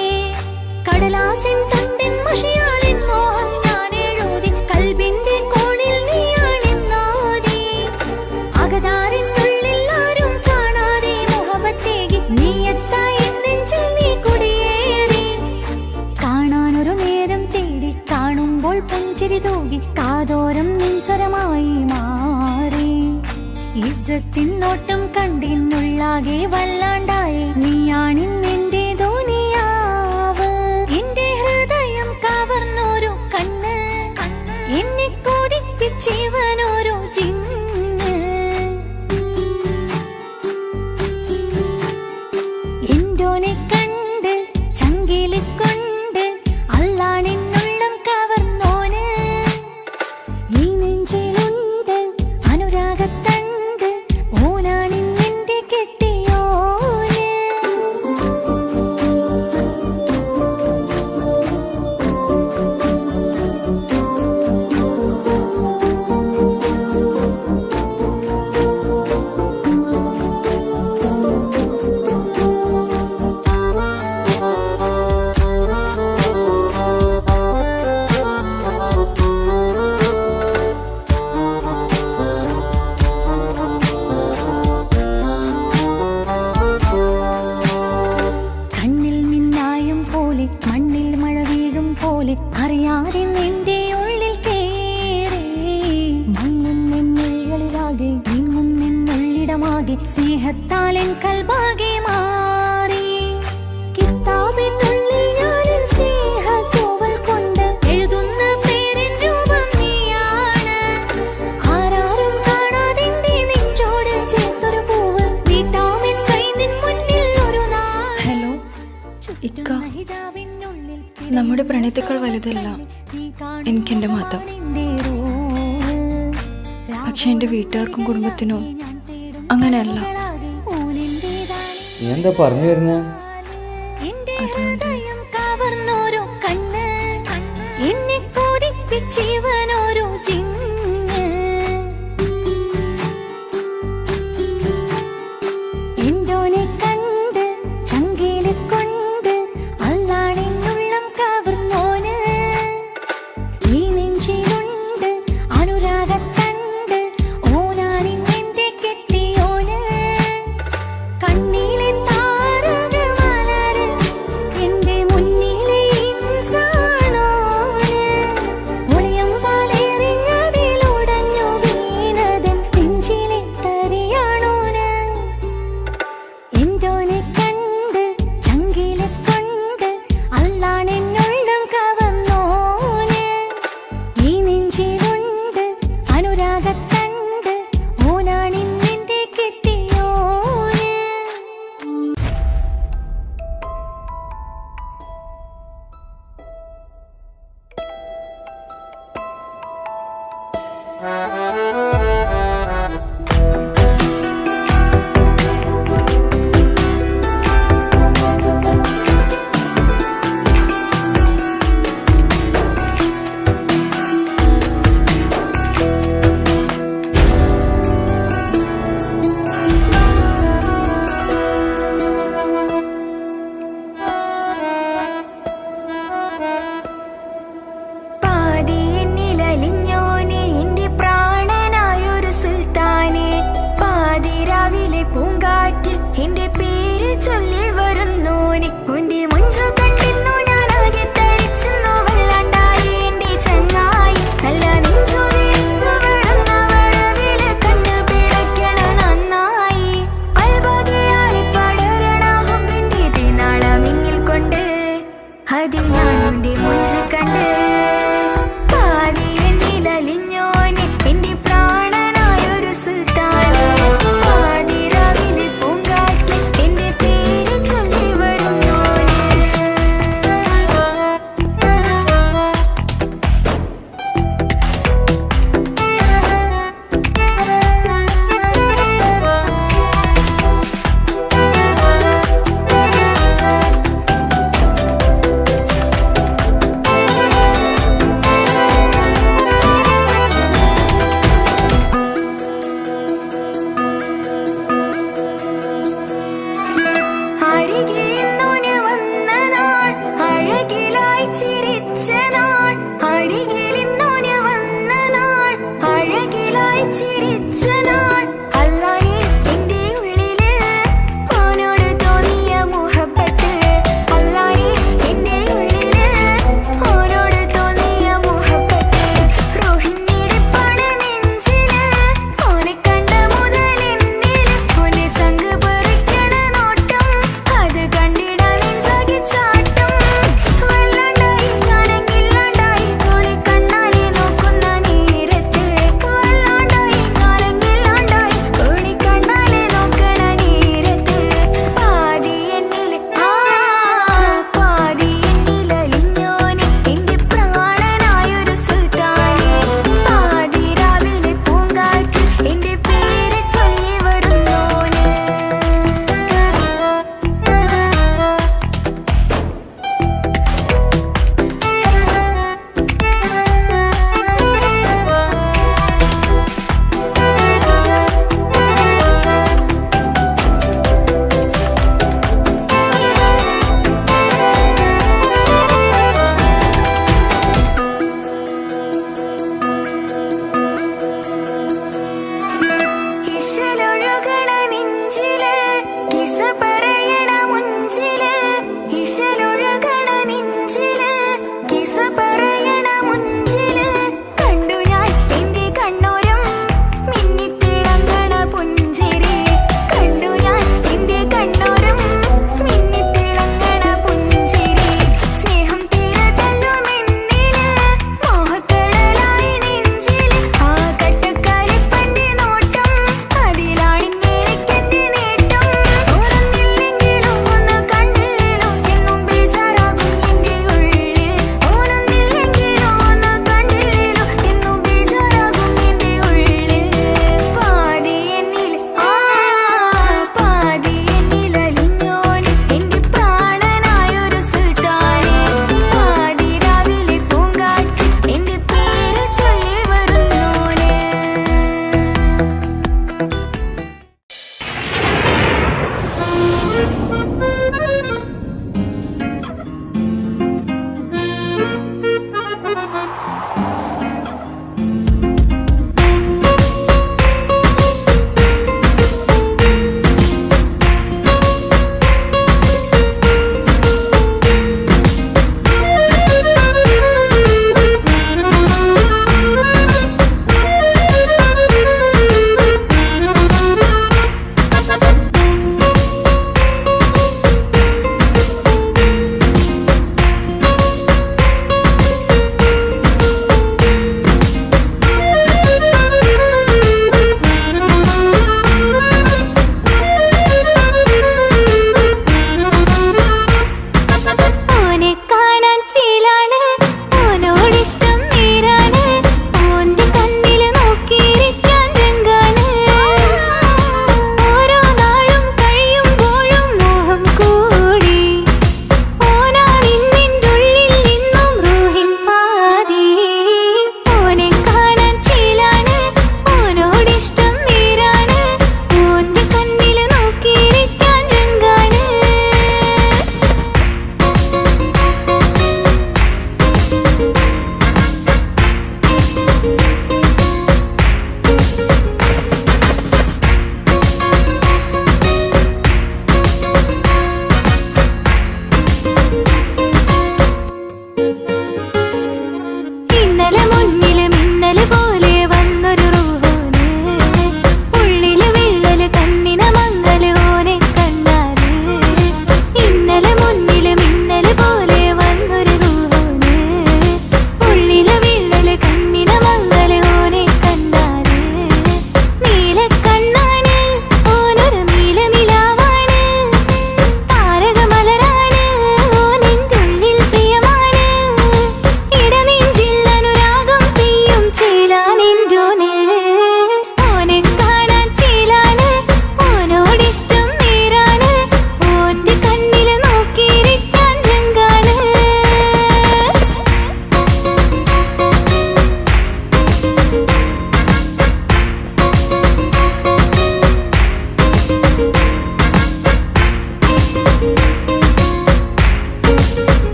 കടലാസിൻ തണ്ടിൻ മഷിയാലിൻ മോഹം ഞാൻ എഴുതി കൽബിന്റെ കോണിൽ നീയാണെന്നാടി. അകതാരിനുള്ളിൽ ആരും കാണാതെ മുഹബത്തേകി നീ എത്തായി നെഞ്ചിൽ നീ കുടിയേറി. കാണാനൊരു നേരം തേടി കാണുമ്പോൾ പുഞ്ചിരി തൂകി കാതോരം നിൻസ്വരമായി മാറി. ഇസ്സത്തിൻ നോട്ടം കണ്ടിന്നുള്ളാകെ വല്ലാണ്ടായി. നീയാണിന്നെന്റെ ദുനിയാവ്. എന്റെ ഹൃദയം കവർന്നോരു കണ്ണ്, എന്നെ കൊതിപ്പിച്ചിവനോരു ജിന്ന്. എന്തോനെ കണ്ട് ചങ്കില് കൊണ്ട് അല്ലാണെന്നുള്ളം കവർന്നോന്. ഈ നെഞ്ചിലുണ്ട് അനുരാഗത്തണ്ട്, ഓനാണിന്നെന്റെ കെട്ടിയോന്. കണ്ണിൽ മിന്നായം പോലെ മണ്ണിൽ മഴ വീഴും പോലെ അറിയാതെ നിന്റെ ഉള്ളിൽ കേറി. മങ്ങുന്നെന്നുള്ളിലാകെ നീങ്ങുന്നെന്നുള്ളിടമാകെ സ്നേഹത്താലെൻ കൽബാകെ മാറി. കിതാബിനുള്ളിൽ ഞാനെൻ സ്നേഹത്തൂവൽ കൊണ്ട് എഴുതുന്ന പേരിൻ രൂപം നീയാണ്. ആരാരും കാണാതെന്റെ നെഞ്ചോട് ചേർത്തൊരു പൂവ് നീട്ടാമെൻ കൈ നിൻ മുന്നിൽ ഒരു നാൾ. ഹലോ ഇക്ക, നമ്മുടെ പ്രണയത്തേക്കാൾ വലുതല്ല എനിക്കെൻ്റെ മതം. പക്ഷെ എൻ്റെ വീട്ടുകാർക്കും കുടുംബത്തിനും അങ്ങനെയല്ല. നീ എന്താ പറഞ്ഞു വരുന്നത്? കവർന്നോരോ കണ്ണ്, എന്നെ കൊതിപ്പിച്ചിവനോരോ ജിന്ന്. എന്തോനെ കണ്ട് ചങ്കില് കൊണ്ട് അല്ലാണെന്നുള്ളം കവർന്നോന്. ഈ നെഞ്ചിലുണ്ട് അനുരാഗത്തണ്ട്, ഓനാണിന്നെന്റെ കെട്ടിയോന്. കണ്ണിലെ താരകമലര് എന്റെ മുന്നിലെ ഇൻസാണോന്. ഒളിയം പോലെ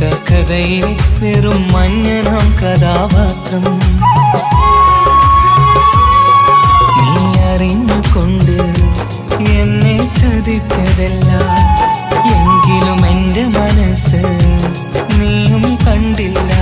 ജീവിത കഥയിലെ വെറും മഞ്ഞനാം കഥാപാത്രം. നീ അറിഞ്ഞുകൊണ്ട് എന്നെ ചതിച്ചതല്ല, എങ്കിലും എൻ്റെ മനസ്സ് നീയും കണ്ടില്ല.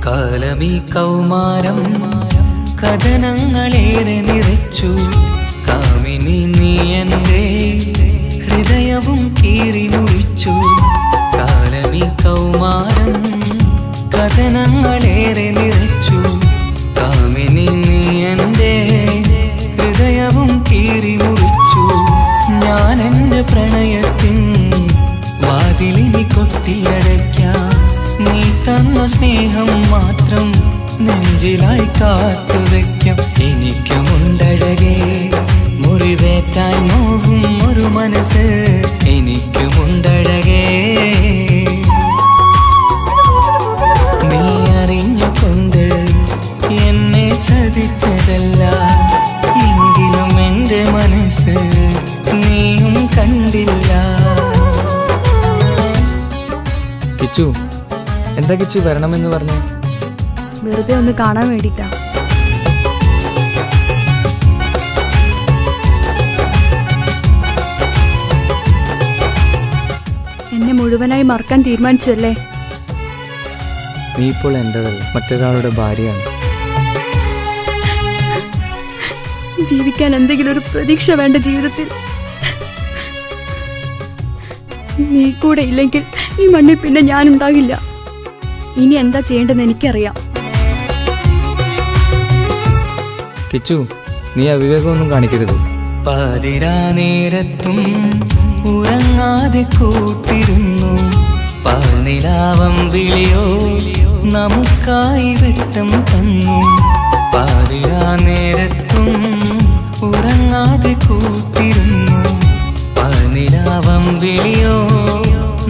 കാലമീ കൗമാരം കഥനങ്ങളേറെ നിറച്ചു, കാമിനി നീ എൻ്റെ ഹൃദയവും കീറി മുറിച്ചു. കാലമീ കൗമാരം കഥനങ്ങളേറെ നിറച്ചു, കാമിനി നീ എൻ്റെ ഹൃദയവും കീറി മുറിച്ചു. ഞാൻ എൻ്റെ പ്രണയത്തിൻ വാതിലിനി കൊട്ടിയടയ്ക്കാം, നീ തന്ന സ്നേഹം മാത്രം നെഞ്ചിലായി കാത്തുവയ്ക്കാം. എനിക്കുമുണ്ടഴകേ മുറിവേറ്റായി നോവും ഒരു മനസ്സ്, എനിക്കുമുണ്ടഴകേ. നീ അറിഞ്ഞുകൊണ്ട് എന്നെ ചതിച്ചതല്ല, എങ്കിലും എൻ്റെ മനസ്സ് നീയും കണ്ടില്ല. കിച്ചു, എന്താ കിച്ചു വരണമെന്ന് പറഞ്ഞു? വെറുതെ ഒന്ന് കാണാൻ വേണ്ടിട്ടാ. എന്നെ മുഴുവനായി മറക്കാൻ തീരുമാനിച്ചല്ലേ? നീ ഇപ്പോൾ എൻ്റെതല്ല, മറ്റൊരാളുടെ ഭാര്യയാണ്. ജീവിക്കാൻ എന്തെങ്കിലും ഒരു പ്രതീക്ഷ വേണ്ട ജീവിതത്തിൽ. നീ കൂടെ ഇല്ലെങ്കിൽ ഈ മണ്ണിൽ പിന്നെ ഞാനുണ്ടാകില്ല. ഇനി എന്താ ചെയ്യേണ്ടതെന്ന് എനിക്കറിയാം. കിച്ചു, നീ അവിവേകമൊന്നും കാണിക്കരുത്. പാതിരാ നേരത്തും ഉറങ്ങാതെ കൂട്ടിരുന്നു, പാൽനിലാവം വിളിയോ നമുക്കായി വെട്ടം തന്നു. പാതിരാ നേരത്തും ഉറങ്ങാതെ കൂട്ടിരുന്നു, പാൽനിലാവം വിളിയോ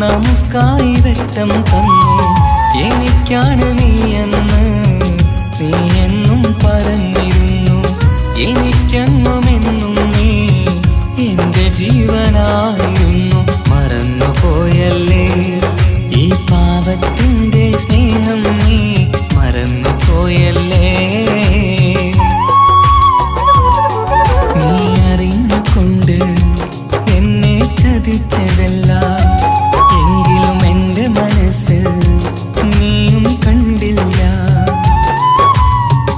നമുക്കായി വെട്ടം തന്നു. എനിക്കാണ് നീയെന്ന് നീ എന്നും പറഞ്ഞിരുന്നു, എനിക്കെന്നുമെന്നും നീ എൻ്റെ ജീവനായിരുന്നു. മറന്നുപോയല്ലേ ഈ പാവത്തിൻ്റെ സ്നേഹം, നീ മറന്നുപോയല്ലേ. നീ അറിഞ്ഞുകൊണ്ട് എന്നെ ചതിച്ചതല്ല, എങ്കിലും എൻ്റെ മനസ്സ് നീയും കണ്ടില്ല.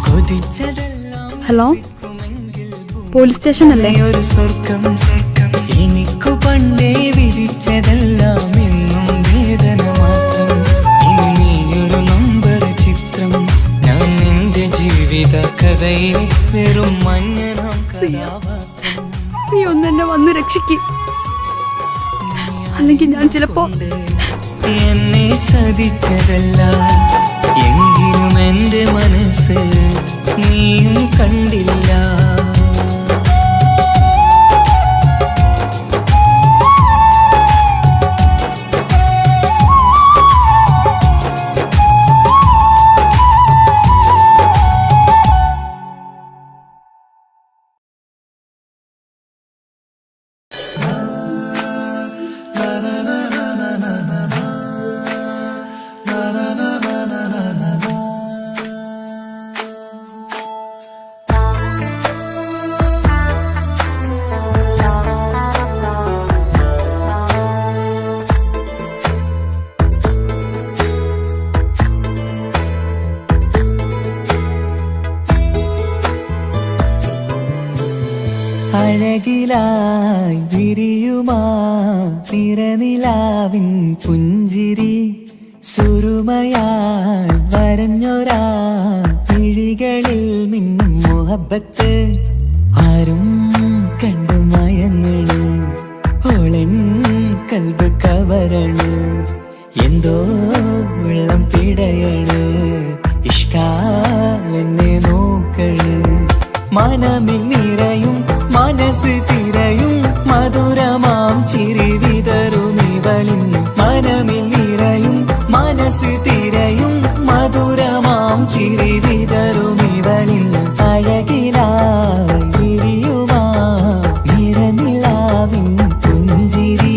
കൊതിച്ചതെല്ലാം ഹലോ, പോലീസ് സ്റ്റേഷൻ അല്ലേ? ഒരു സ്വർഗം എനിക്കു പണ്ടേ വിധിച്ചതെല്ലാം എന്നും വേദന മാത്രം. ഇനി നീയൊരു നമ്പർ ചിത്രം, ഞാൻ നിന്റെ ജീവിത കഥയിലെ വെറും മഞ്ഞനാം കഥാപാത്രം. നീ ഒന്നെന്നെ വന്ന് രക്ഷിക്ക്, അല്ലെങ്കിൽ ഞാൻ ചിലപ്പോ. എന്നെ ചതിച്ചതല്ല, എങ്കിലും എൻ്റെ മനസ്സ് നീയും കണ്ടില്ല. അഴകിലായി വിരിയുമാ തിരനിലാവിൻ പുഞ്ചിരി, സുരുമയായി വരഞ്ഞൊരാ മുഹബത്ത് ആരും കണ്ടു മയങ്ങള് ഓളൻ കൽബ് കവരണ് എന്തോ വെള്ളം പിടയണ് ഇഷ്കാലെന്നെ നോക്കള് മനമിൽ നിറയും മനസ്സ് തിരയും മധുരമാം ചിരി വിതറും ഇവളിന്ന് മനമിൽ നിറയും മനസ്സ് തിരയും മധുരമാം ചിരി വിതറും ഇവളിന്ന് അഴകിലായി വിരിയുമാ നിറനിലാവിൻ പുഞ്ചിരി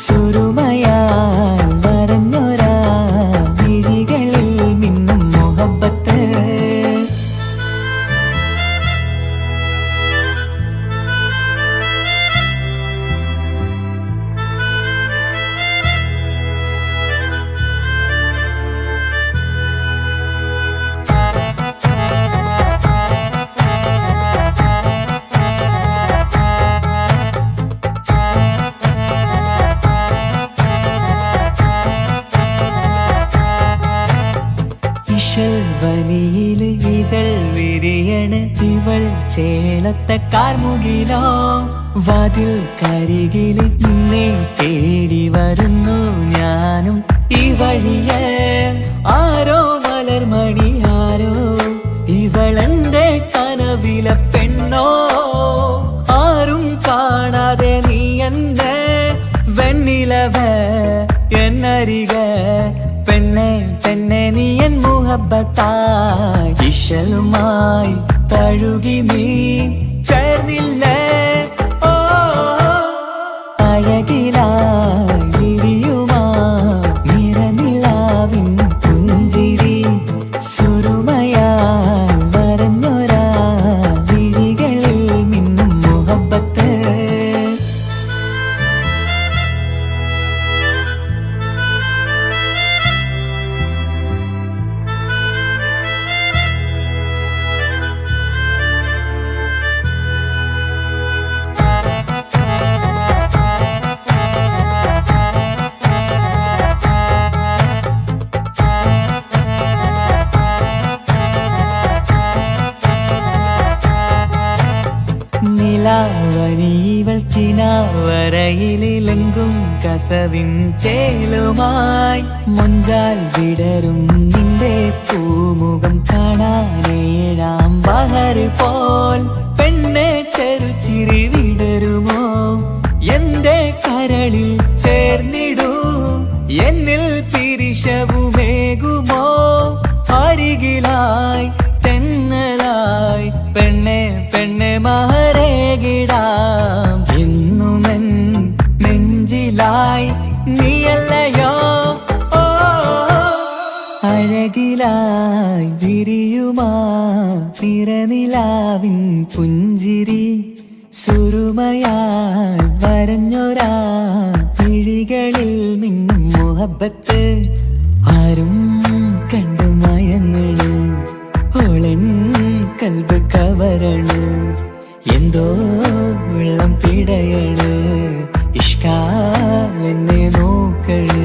സുരുമയാൽ വരഞ്ഞൊരാ വിഴികളിൽ മിന്നും മുഹബത്ത് വനിയില് ഇതൾ വിരിയണ് ഇവൾ ചേലത്തെ കാർമുകിലോ വാതിൽ കരികില് നിന്നെ തേടി വരുന്നു ഞാനും ഈ വഴിയെ ആരോ മലർമണി ആരോ ഇവളെന്റെ കനവിലെ പെണ്ണോ ആരും കാണാതെ നീ എന്നെ വെണ്ണിലവ എന്നരിക പെണ്ണെ പെണ്ണെ നീ എൻ മുഹബത്തായി ഇശലുമായി തഴുകി നീ ചേർന്നില്ലേ ഓ അഴകിലായി വിരിയുമാ നിറനിലാവിൻ പുഞ്ചിരി സുരുമയാൽ വരഞ്ഞൊരാ വിഴികളിൽ മിന്നും മുഹബത്ത് നിലാവനീവൾ കിനാവരയിലെങ്കും കസവിൻ ചേലുമായി മുഞ്ചാൽ വിടരും നിന്റെ പൂമുഖം കാണാനേഴാം ബഹർ പോൽ പെണ്ണെ ചെറുചിരി വിടരുമോ എന്റെ കരളിൽ ചേർന്നിടൂ എന്നിൽ പിരിശവുമേകുമോ അരികിലായി തെന്നലായി പെണ്ണെ പെണ്ണെ മഹരേകിടാം എന്നുമെൻ നെഞ്ചിലായി നീയല്ലയോ ഓ അഴകിലായി വിരിയുമാ തിരനിലാവിൻ പുഞ്ചിരി സുരുമയാൽ വരഞ്ഞൊരാ വിഴികളിൽ മിന്നും മുഹബത്ത് ആരും കണ്ടു മയങ്ങള് ഓളൻ കൽബ് കവരണ് എന്തോ വെള്ളം പിടയണ് ഇഷ്കാലെന്നെ നോക്കള്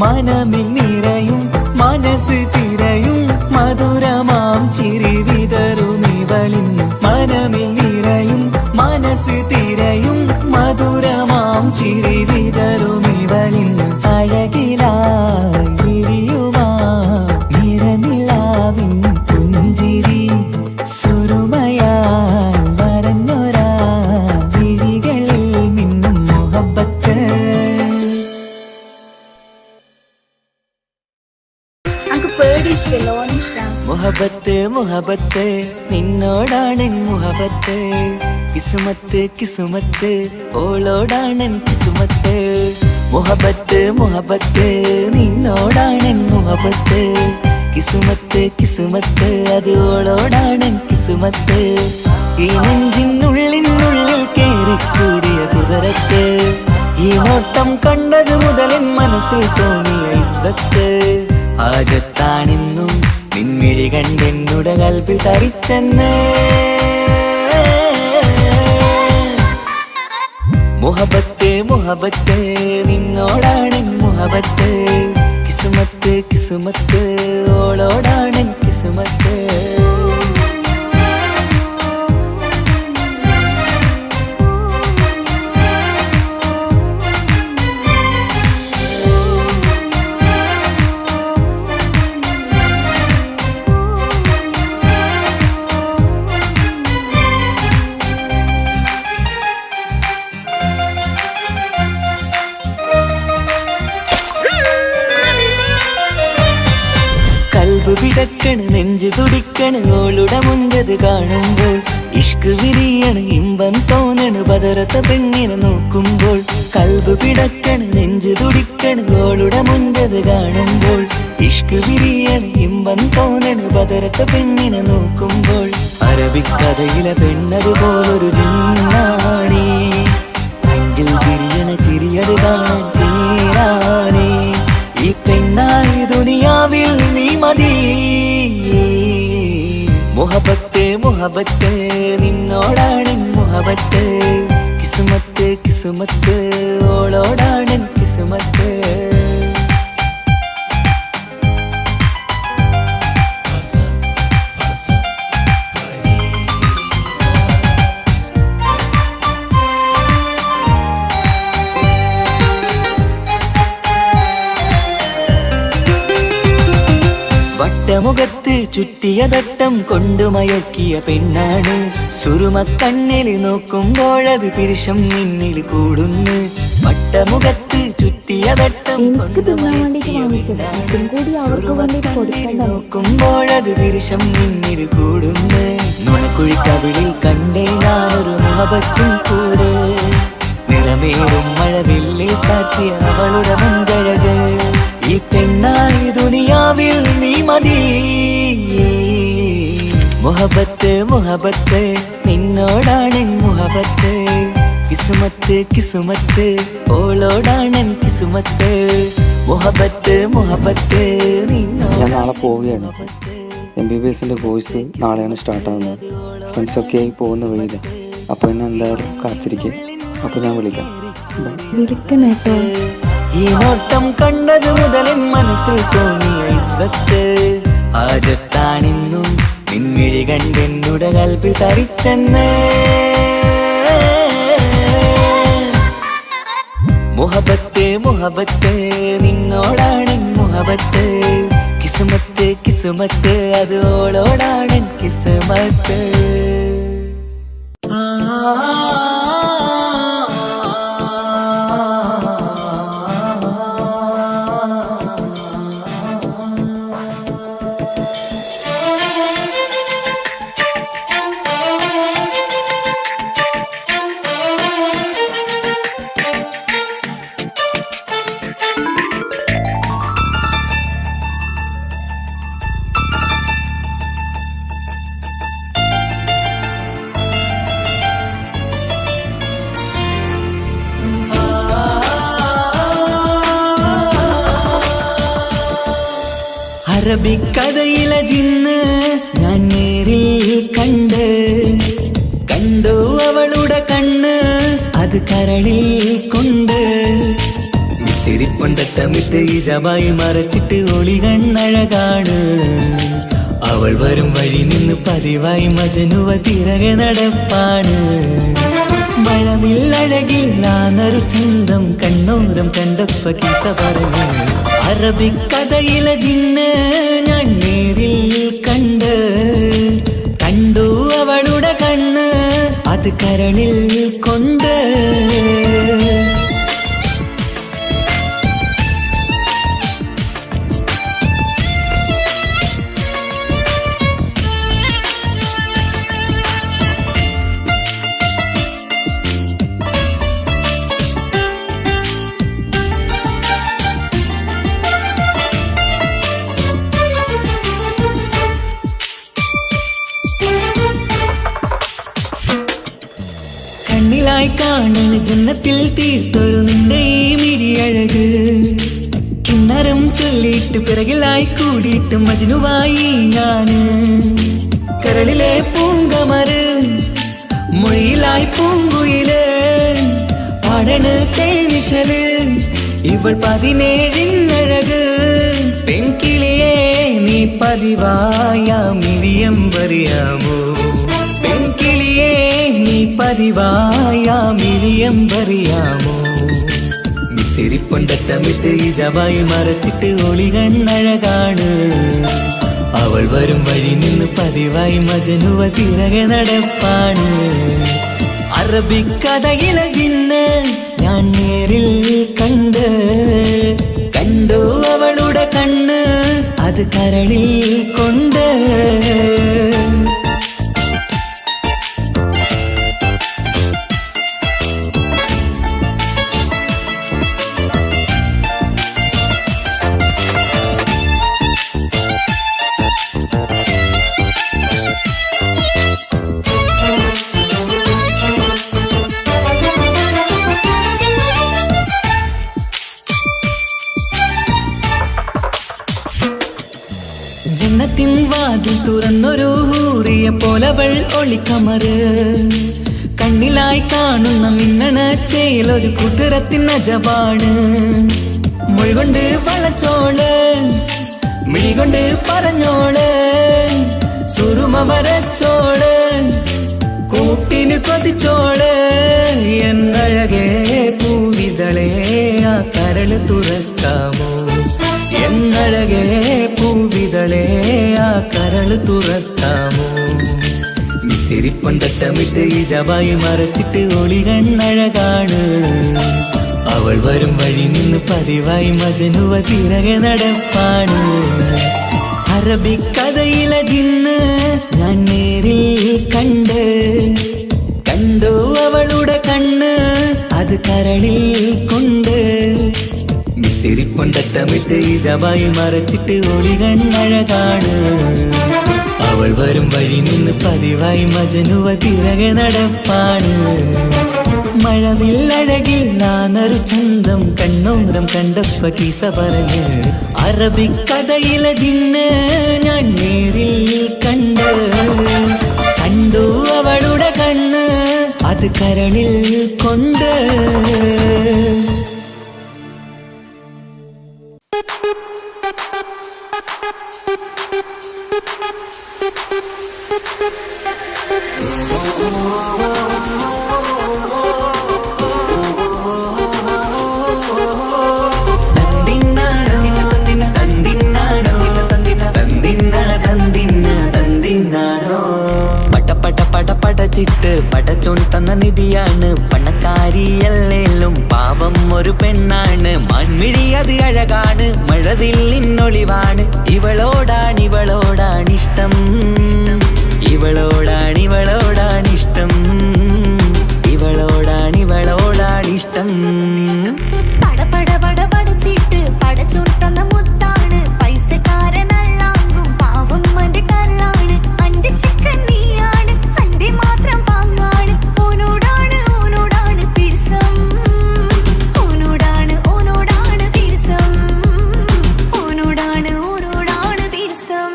മനമിൽ നിറയും മനസ്സ് തിരയും മധുരമാം ചിരി വിതറും ഇവളിന്ന് മനമിൽ നിറയും മനസ്സ് തിരയും മധുരമാം ചിരി വിതറും ഇവളിന്ന് അഴകിലായി വിരിയുമാ നിറനിലാവിൻ പുഞ്ചിരി സുരുമയാൽ വരഞ്ഞൊരാ വിഴികളിൽ മിന്നും മുഹബത്ത് മുഹബത്ത് മുഹബത്ത് നിന്നോടാണെൻ മുഹബത്ത് കിസുമത്ത് കിസുമത്ത് ഓളോടാണെൻ കിസുമത്ത് മുഹബത്ത് മുഹബത്ത് നിന്നോടാണെൻ മുഹബത്ത് കിസുമത്ത് കിസുമത്ത് അത് ഓളോടാണെൻ കിസുമത്ത് ഈ നെഞ്ചിനുള്ളിനുള്ളിൽ കേറിക്കൂടിയ കുതിരത്ത് ഈ നോട്ടം കണ്ടത് മുതലൻ മനസ്സിൽ തോന്നിയ ഇസ്സത്ത് ആകത്താണെന്നും നിൻമിഴി കണ്ടെന്നുടെ കൽപ്പിൽ തരിച്ചെന്ന് മുഹബത്ത് മുഹബത്ത് നിന്നോടാണെൻ മുഹബത്ത് കിസുമത്ത് കിസുമത്ത് ഓളോടാണെൻ കിസുമത്ത് പിടക്കണ് നെഞ്ചു തുടിക്കണ് ഓളുടെ മുഞ്ചത് കാണുമ്പോൾ ഇഷ്ക് വിരിയണ് ഇമ്പം തോന്നണ് ബദറത്ത പെണ്ണിനെ നോക്കുമ്പോൾ കൽബ് പിടക്കണ് നെഞ്ചു തുടിക്കണ് ഓളുടെ മുഞ്ചത് കാണുമ്പോൾ ഇഷ്ക് വിരിയണ് ഇമ്പം തോന്നണ് ബദറത്ത പെണ്ണിനെ നോക്കുമ്പോൾ അറബിക്കഥയിലെ പെണ്ണത് പോലൊരു ജിന്നാണി അങ്കിൽ വിരിയണ ചിരിയത് കാണാൻ ചേരാനേ ഈ പെണ്ണായി ദുനിയാവിൽ നീ മതി മുഹബത്ത് മുഹബത്ത് നിന്നോടാണ് മുഹബത്ത് കിസ്മത്ത് കിസ്മത്ത് ഓളോടാണ് കിസ്മത്ത് വട്ടമുഖത്ത് ചുറ്റിയ തട്ടം കൊണ്ടു മയക്കിയ പെണ്ണാണ് സുറുമക്കണ്ണില് നോക്കുമ്പോഴത് പിരിശം നിന്നിൽ കൂടുന്നു വട്ടമുഖത്ത് ചുറ്റിയ തട്ടം കൊണ്ടു മയക്കിയ പെണ്ണാണ് നോക്കുമ്പോഴത് പിരിശം നിന്നിൽ കൂടുന്നു നുണക്കുഴിക്കവിളിൽ കണ്ടേ ഞാനൊരു മുഹബത്തും കൂടെ നിറമേറും മഴവില്ലിൽ കാട്ടിയ അവളുടെ മുൻകഴക് ഈ പെണ്ണായി ദുനിയാവിൽ നീ മതി മുഹബത്ത് മുഹബത്ത് നിന്നോടാണ് മുഹബത്ത് കിസ്മത്ത് കിസ്മത്ത് ഓളോടാണ് കിസ്മത്ത് മുഹബത്ത് മുഹബത്ത് ഞാൻ നാളെ പോവുകയാണ്. MBBSന്റെ കോഴ്സ് നാളെയാണ് സ്റ്റാർട്ടാകുന്നത്. ഫ്രണ്ട്സൊക്കെ ആയി പോകുന്ന വഴിയില്ല. അപ്പോൾ എന്നെ എന്തായാലും കാത്തിരിക്കുക. അപ്പോൾ ഞാൻ വിളിക്കാം. വിളിക്കണേട്ടോ. ഈ നോട്ടം കണ്ടത് മുതലൻ മനസ്സിൽ തോന്നിയ ഇസ്സത്ത് ആജത്താണിന്നും നിൻമിഴി കണ്ടെന്നുടെ കൽബ് തരിച്ചെന്ന് മുഹബത്ത് മുഹബത്ത് നിന്നോടാണ് മുഹബത്ത് കിസ്മത്ത് കിസ്മത്ത് അത് ഓളോടാണ് കിസ്മത്ത് അറബിക്കഥയിലെ ജിന്ന് ഞാൻ നേരിൽ കണ്ടു അവളുടെ കണ്ണ് അത് കരളിൽ കൊണ്ട് വിസിരിപ്പൊണ്ടട്ടമിട്ട് ഈ ജബായി മറച്ചിട്ട് ഒളി കണ്ണഴകാണ് അവൾ വരും വഴി നിന്ന് പതിവായി മജനുവ പിറകെ നടപ്പാണ് മഴവില്ലഴകില്ലാന്നൊരു ചന്തം കണ്ണോരം കണ്ടപ്പ കിസ പറഞ്ഞു അറബിക്കഥയിലെ ജിന്ന് ഞാൻ നേരിൽ കണ്ടു അവളുടെ കണ്ണ് അത് കരളിൽ കൊണ്ട് കണ്ണിലായി കാണുന്ന ജന്നത്തിൽ തീർത്തൊരു നിന്റെ ഈ മിഴിയഴക് കിണ്ണരം ചൊല്ലിയിട്ട് പിറകിലായി കൂടിയിട്ട് മജ്നുവായി ഞാന് കരളിലെ പൂങ്കമര് മൊഴിയിലായി പൂങ്കുയില് പാടണ് തേനിശല് ഇവൾ 17 പെൺകിളിയെ നീ പതിവായാമിരിയം പറയാമോ പെൺകിളിയെ നീ പതിവായാമിരിയം പറയാമോ മിസിരിപ്പൊണ്ടട്ടമിട്ട് ഈ ജബായി മറച്ചിട്ട് ഒളി കണ്ണഴകാണ് അവൾ വരും വഴി നിന്ന് പതിവായി മജനുവ പിറകെ നടപ്പാണ് അറബിക്കഥയിലെ ജിന്ന് ഞാൻ നേരിൽ കണ്ടു അവളുടെ കണ്ണ് അത് അത് കരളിൽ കൊണ്ട് ജന്നത്തിൻ വാതിൽ തുറന്നൊരു ഹൂറിയ പോലവൾ ഒളിക്കമറ് കണ്ണിലായി കാണുന്ന മിന്നണ ചേലൊരു കുതിരത്തിൻ അജപാണ് മൊഴികൊണ്ട് വളച്ചോള് മിഴികൊണ്ട് പറഞ്ഞോള് സുറുമ വരച്ചോള് കൂട്ടിന് കൊതിച്ചോള് എന്നഴകേ പൂവിതളേ ആ കരള് തുറക്കാമോ എന്നഴകേ പൂവിതളേ ആ കരള് തുറക്കാമോ മിസിരിപ്പൊന്തട്ടമിട്ട് ഇജവായി മറച്ചിട്ട് ഒളികണ്ണഴകാണ് അവൾ വരും വഴി നിന്ന് പതിവായി മജനുവ തിരകെ നടപ്പാണ് അറബിക്കഥയിലെ ജിന്ന് ഞാൻ നേരിൽ കണ്ടു അവളുടെ കണ്ണ് അത് കരളിൽ കൊണ്ട് മിസിരിപ്പൊണ്ടട്ടമിട്ട് ഇജവായി മറച്ചിട്ട് ഒളികണ്ണഴകാണ് അവൾ വരും വഴി നിന്ന് പതിവായി മജനുവ തിരകെ നടപ്പാണ് മഴവില്ലഴകിൽ നാനൊരു ചന്തം കണ്ണോരം കണ്ടപ്പ കീസ പറഞ്ഞ് അറബിക്കഥയിലെ ജിന്ന് ഞാൻ നേരിൽ കണ്ടു അവളുടെ കണ്ണ് അത് കരളിൽ കൊണ്ട് പടച്ചിട്ട് പടച്ചോൻ തന്ന നിധിയാണ് പണക്കാരിയല്ലേലും പാവം ഒരു പെണ്ണാണ് മാൻമിഴി അത് അഴകാണ് മഴവില്ലിന്നൊളിവാണ് ഇവളോടാണിഷ്ടം ഇവളോടാണിഷ്ടം ഇവളോടാണിഷ്ടം പടച്ചിട്ട് പടച്ചോൻ തന്ന മുത്താണ് പൈസക്കാരനല്ലാങ്കും പാവം അന്റെ കരളാണ് അന്റെ ചിക്കൻ നീയാണ് അന്റെ മാത്രം പാങ്ങാണ് ഓനോടാണ് പിരിസം ഓനോടാണ് പിരിസം ഓനോടാണ് പിരിസം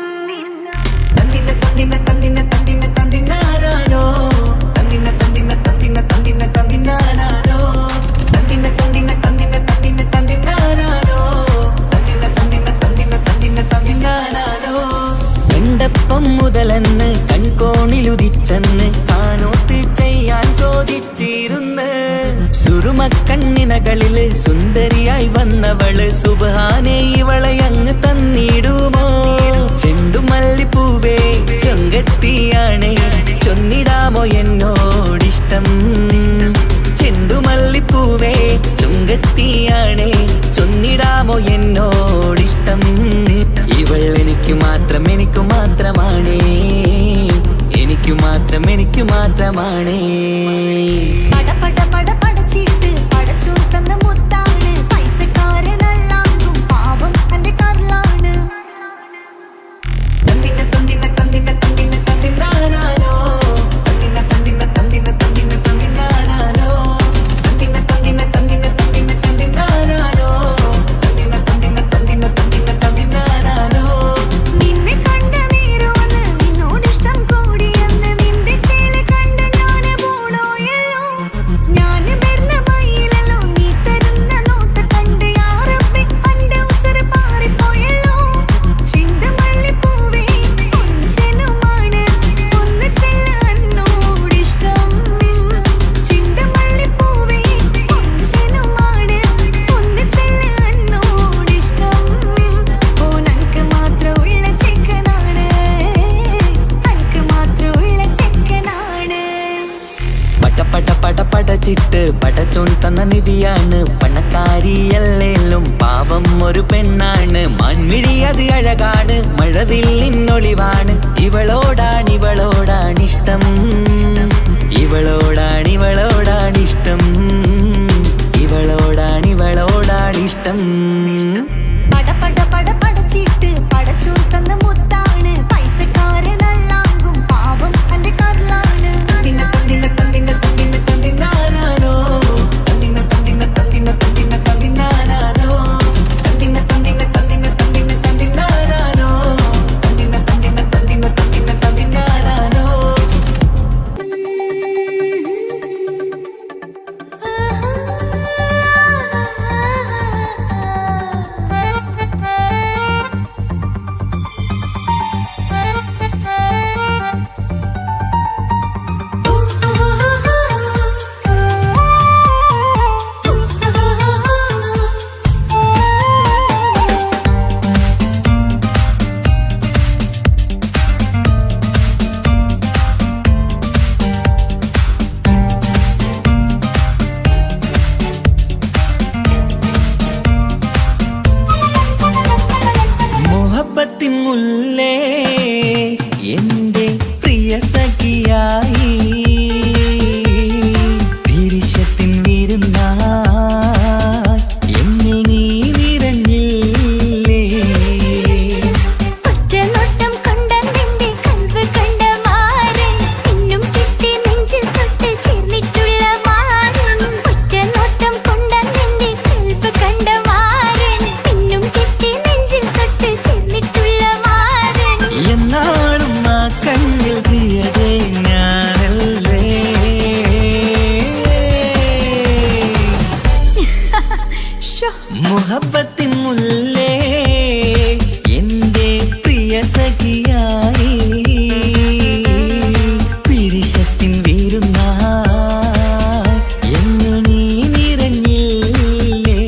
തന്തിനാരോ എണ്ടപ്പം മുതലെന്ന് കൺകോണിലുദിച്ചെന്ന് കാനോത്ത് ചെയ്യാൻ ചോദിച്ചിരുന്ന് സുറുമക്കണ്ണിനകളില് സുന്ദരിയായി വന്നവള് സുബ്ഹാനേ ഇവളെ അങ്ങ് തന്നിടുമോ ചെണ്ടുമല്ലിപ്പൂവേ ചൊങ്കത്തിയാണ് ചൊന്നിടാമോ എന്നോടിഷ്ടം ചെണ്ടുമല്ലിപ്പൂവേ ചൊങ്കത്തിയാണ് ചൊന്നിടാമോ എന്നോടിഷ്ടം ഇവൾ എനിക്ക് മാത്രമാണേ എനിക്ക് മാത്രമാണേ പടച്ചിട്ട് പടച്ചോൻ തന്ന മുത്താണ് പൈസക്കാരനല്ലാങ്കും പാവം അന്റെ കരളാണ് നിന്നെ കണ്ട നേരുവന്ന് നിന്നോടിഷ്ടം കൂടിയെന്ന് നിന്റെ ചേല കണ്ട ഞാന് പോണോയേ തന്ന നിധിയാണ്. പണക്കാരിയല്ലേലും പാവം ഒരു പെണ്ണാണ്. മൺമിഴി അത് അഴകാണ്, മഴവില്ലിന്നൊളിവാണ്. ഇവളോടാണിഷ്ടം, ഇവളോടാണിഷ്ടം, ഇവളോടാണിഷ്ടം. പട പട പട പടച്ചിട്ട് പടച്ചോൻ തന്ന മുത്താണ്. പൈസക്കാരനല്ലാങ്കും പാവം എന്റെ കർലാണ്. തന്തിന തന്തിന തന്തിന തന്തിന തന്തിനാനാനോ, തന്തിന തന്തിന തന്തിന തന്തിന തന്തിനാനാനോ, തന്തിന തന്തിന തന്തിന തന്തിന തന്തിനാനാനോ, തന്തിന തന്തിന തന്തിന തന്തിന തന്തിനാനാനോ. മുഹബത്തിൻ മുല്ലേ എന്റെ പ്രിയ സഖിയായി, വിരിശത്തിൻ വിരുന്നായി എന്നിൽ നീ നിറഞ്ഞില്ലേ. ഒറ്റനോട്ടം കൊണ്ടെന്റെ കൽവ് കണ്ട മാരൻ, പിന്നും കിട്ടി നെഞ്ചിൽ തൊട്ട് ചേർന്നിട്ടുള്ള മാരൻ. ഒറ്റനോട്ടം കൊണ്ടെന്റെ കൽവ് കണ്ട മാരൻ, പിന്നും കിട്ടി നെഞ്ചിൽ തൊട്ട് ചേർന്നിട്ടുള്ള മാരൻ. എന്നാളും ആ കണ്ണിൽ പ്രിയതേ ഞാനല്ലേ. മുഹബത്തിൻ മുല്ലേ എന്റെ പ്രിയ സഖിയായി, പിരിശത്തിൻ വിരുന്നായി എന്നിൽ നീ നിറഞ്ഞില്ലേ.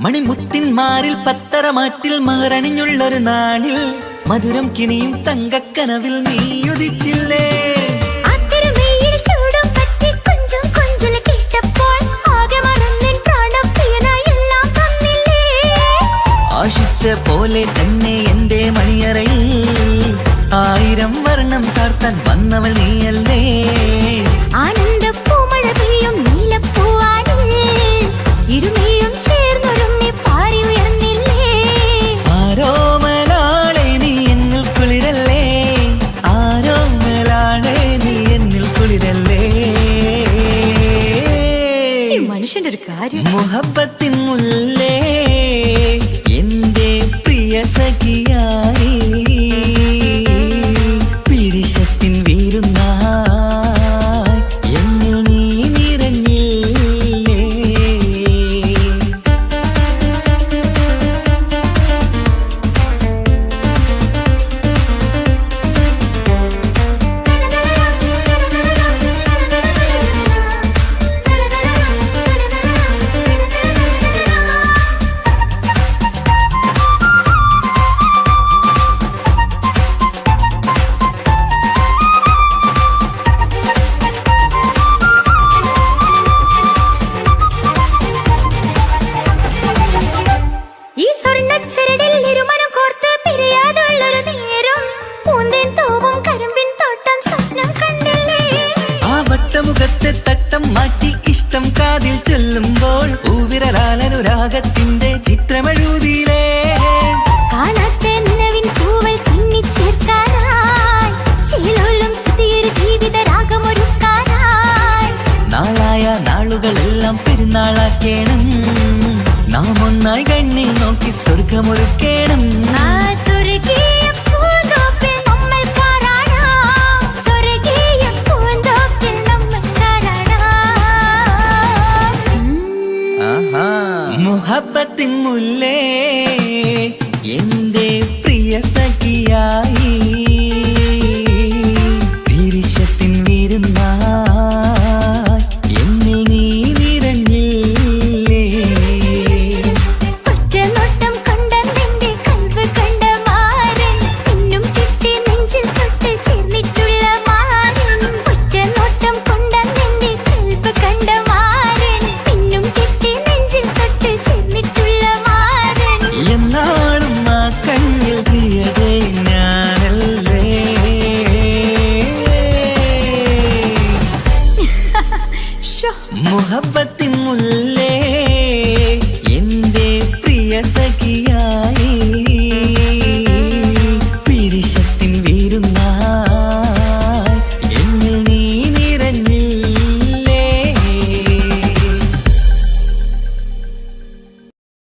മണിമുത്തിന്മാരിൽ പത്തരമാറ്റിൽ മഹറണിഞ്ഞുള്ളൊരു നാളിൽ മധുരം കിനിയും തങ്കക്കനവിൽ നീ ഉദിച്ചില്ലേ. അത്തരമേയിൽ ചൂടും പറ്റി കൊഞ്ചും കൊഞ്ചല് കേട്ടപ്പോൾ ആകെ മറന്നിൻ പ്രാണപ്രിയനായി എല്ലാം തന്നില്ലേ. ആശിച്ച പോലെ തന്നെ എന്റെ മണിയറയിൽ 1000 വർണ്ണം ചാർത്താൻ വന്നവൾ നീയല്ലേ. ആനന്ദ പൂമഴ പെയ്യും നീലപ്പൂവാനിൽ ഇരുമയും ചേർന്നൊരുമ്മി പാറി ഉയർന്നില്ലേ. ആരോമലാളെ നീ എന്നിൽ കുളിരല്ലേ, ആരോമലാളെ നീ എന്നിൽ കുളിരല്ലേ. മനുഷ്യന്റെ ഒരു കാര്യം. മുഹബത്തിൻ മുല്ലേ എന്റെ പ്രിയ സഖിയായി, പിരിശത്തിൻ വിരുന്നായി എന്നിൽ നീ നിറഞ്ഞില്ലേ. ഈ സ്വർണ്ണച്ചരടിൽ ഇരുമനം കോർത്ത് പിരിയാതുള്ളൊരു നേരം പൂന്തേൻ തോവും കരിമ്പിൻ തോട്ടം സ്വപ്നം കണ്ടില്ലേ. ആ വട്ടമുഖത്തെ തട്ടം മാറ്റി ഇഷ്ടം കാതിൽ ചൊല്ലുമ്പോൾ പൂവിരലാലനുരാഗത്തിന്റെ ചിത്രമെഴുതിയിലേ. കാണാത്ത നിലവിൻ പൂവൽ കണ്ണിച്ചേർക്കാനായി ചിലോലും പുതിയൊരു ജീവിത രാഗമൊരുക്കാനായി. നാളായ നാളുകളെല്ലാം പെരുന്നാളാക്കേണം, നാം ഒന്നായി കണ്ണിൽ നോക്കി സ്വർഗമൊരുക്കേണം. ആ സ്വർഗീയ പൂന്തോപ്പിൽ നമ്മൾ പാറാടാം, സ്വർഗീയ പൂന്തോപ്പിൽ നമ്മൾ പാറാടാം. മുഹബത്തിൻ മുല്ലേ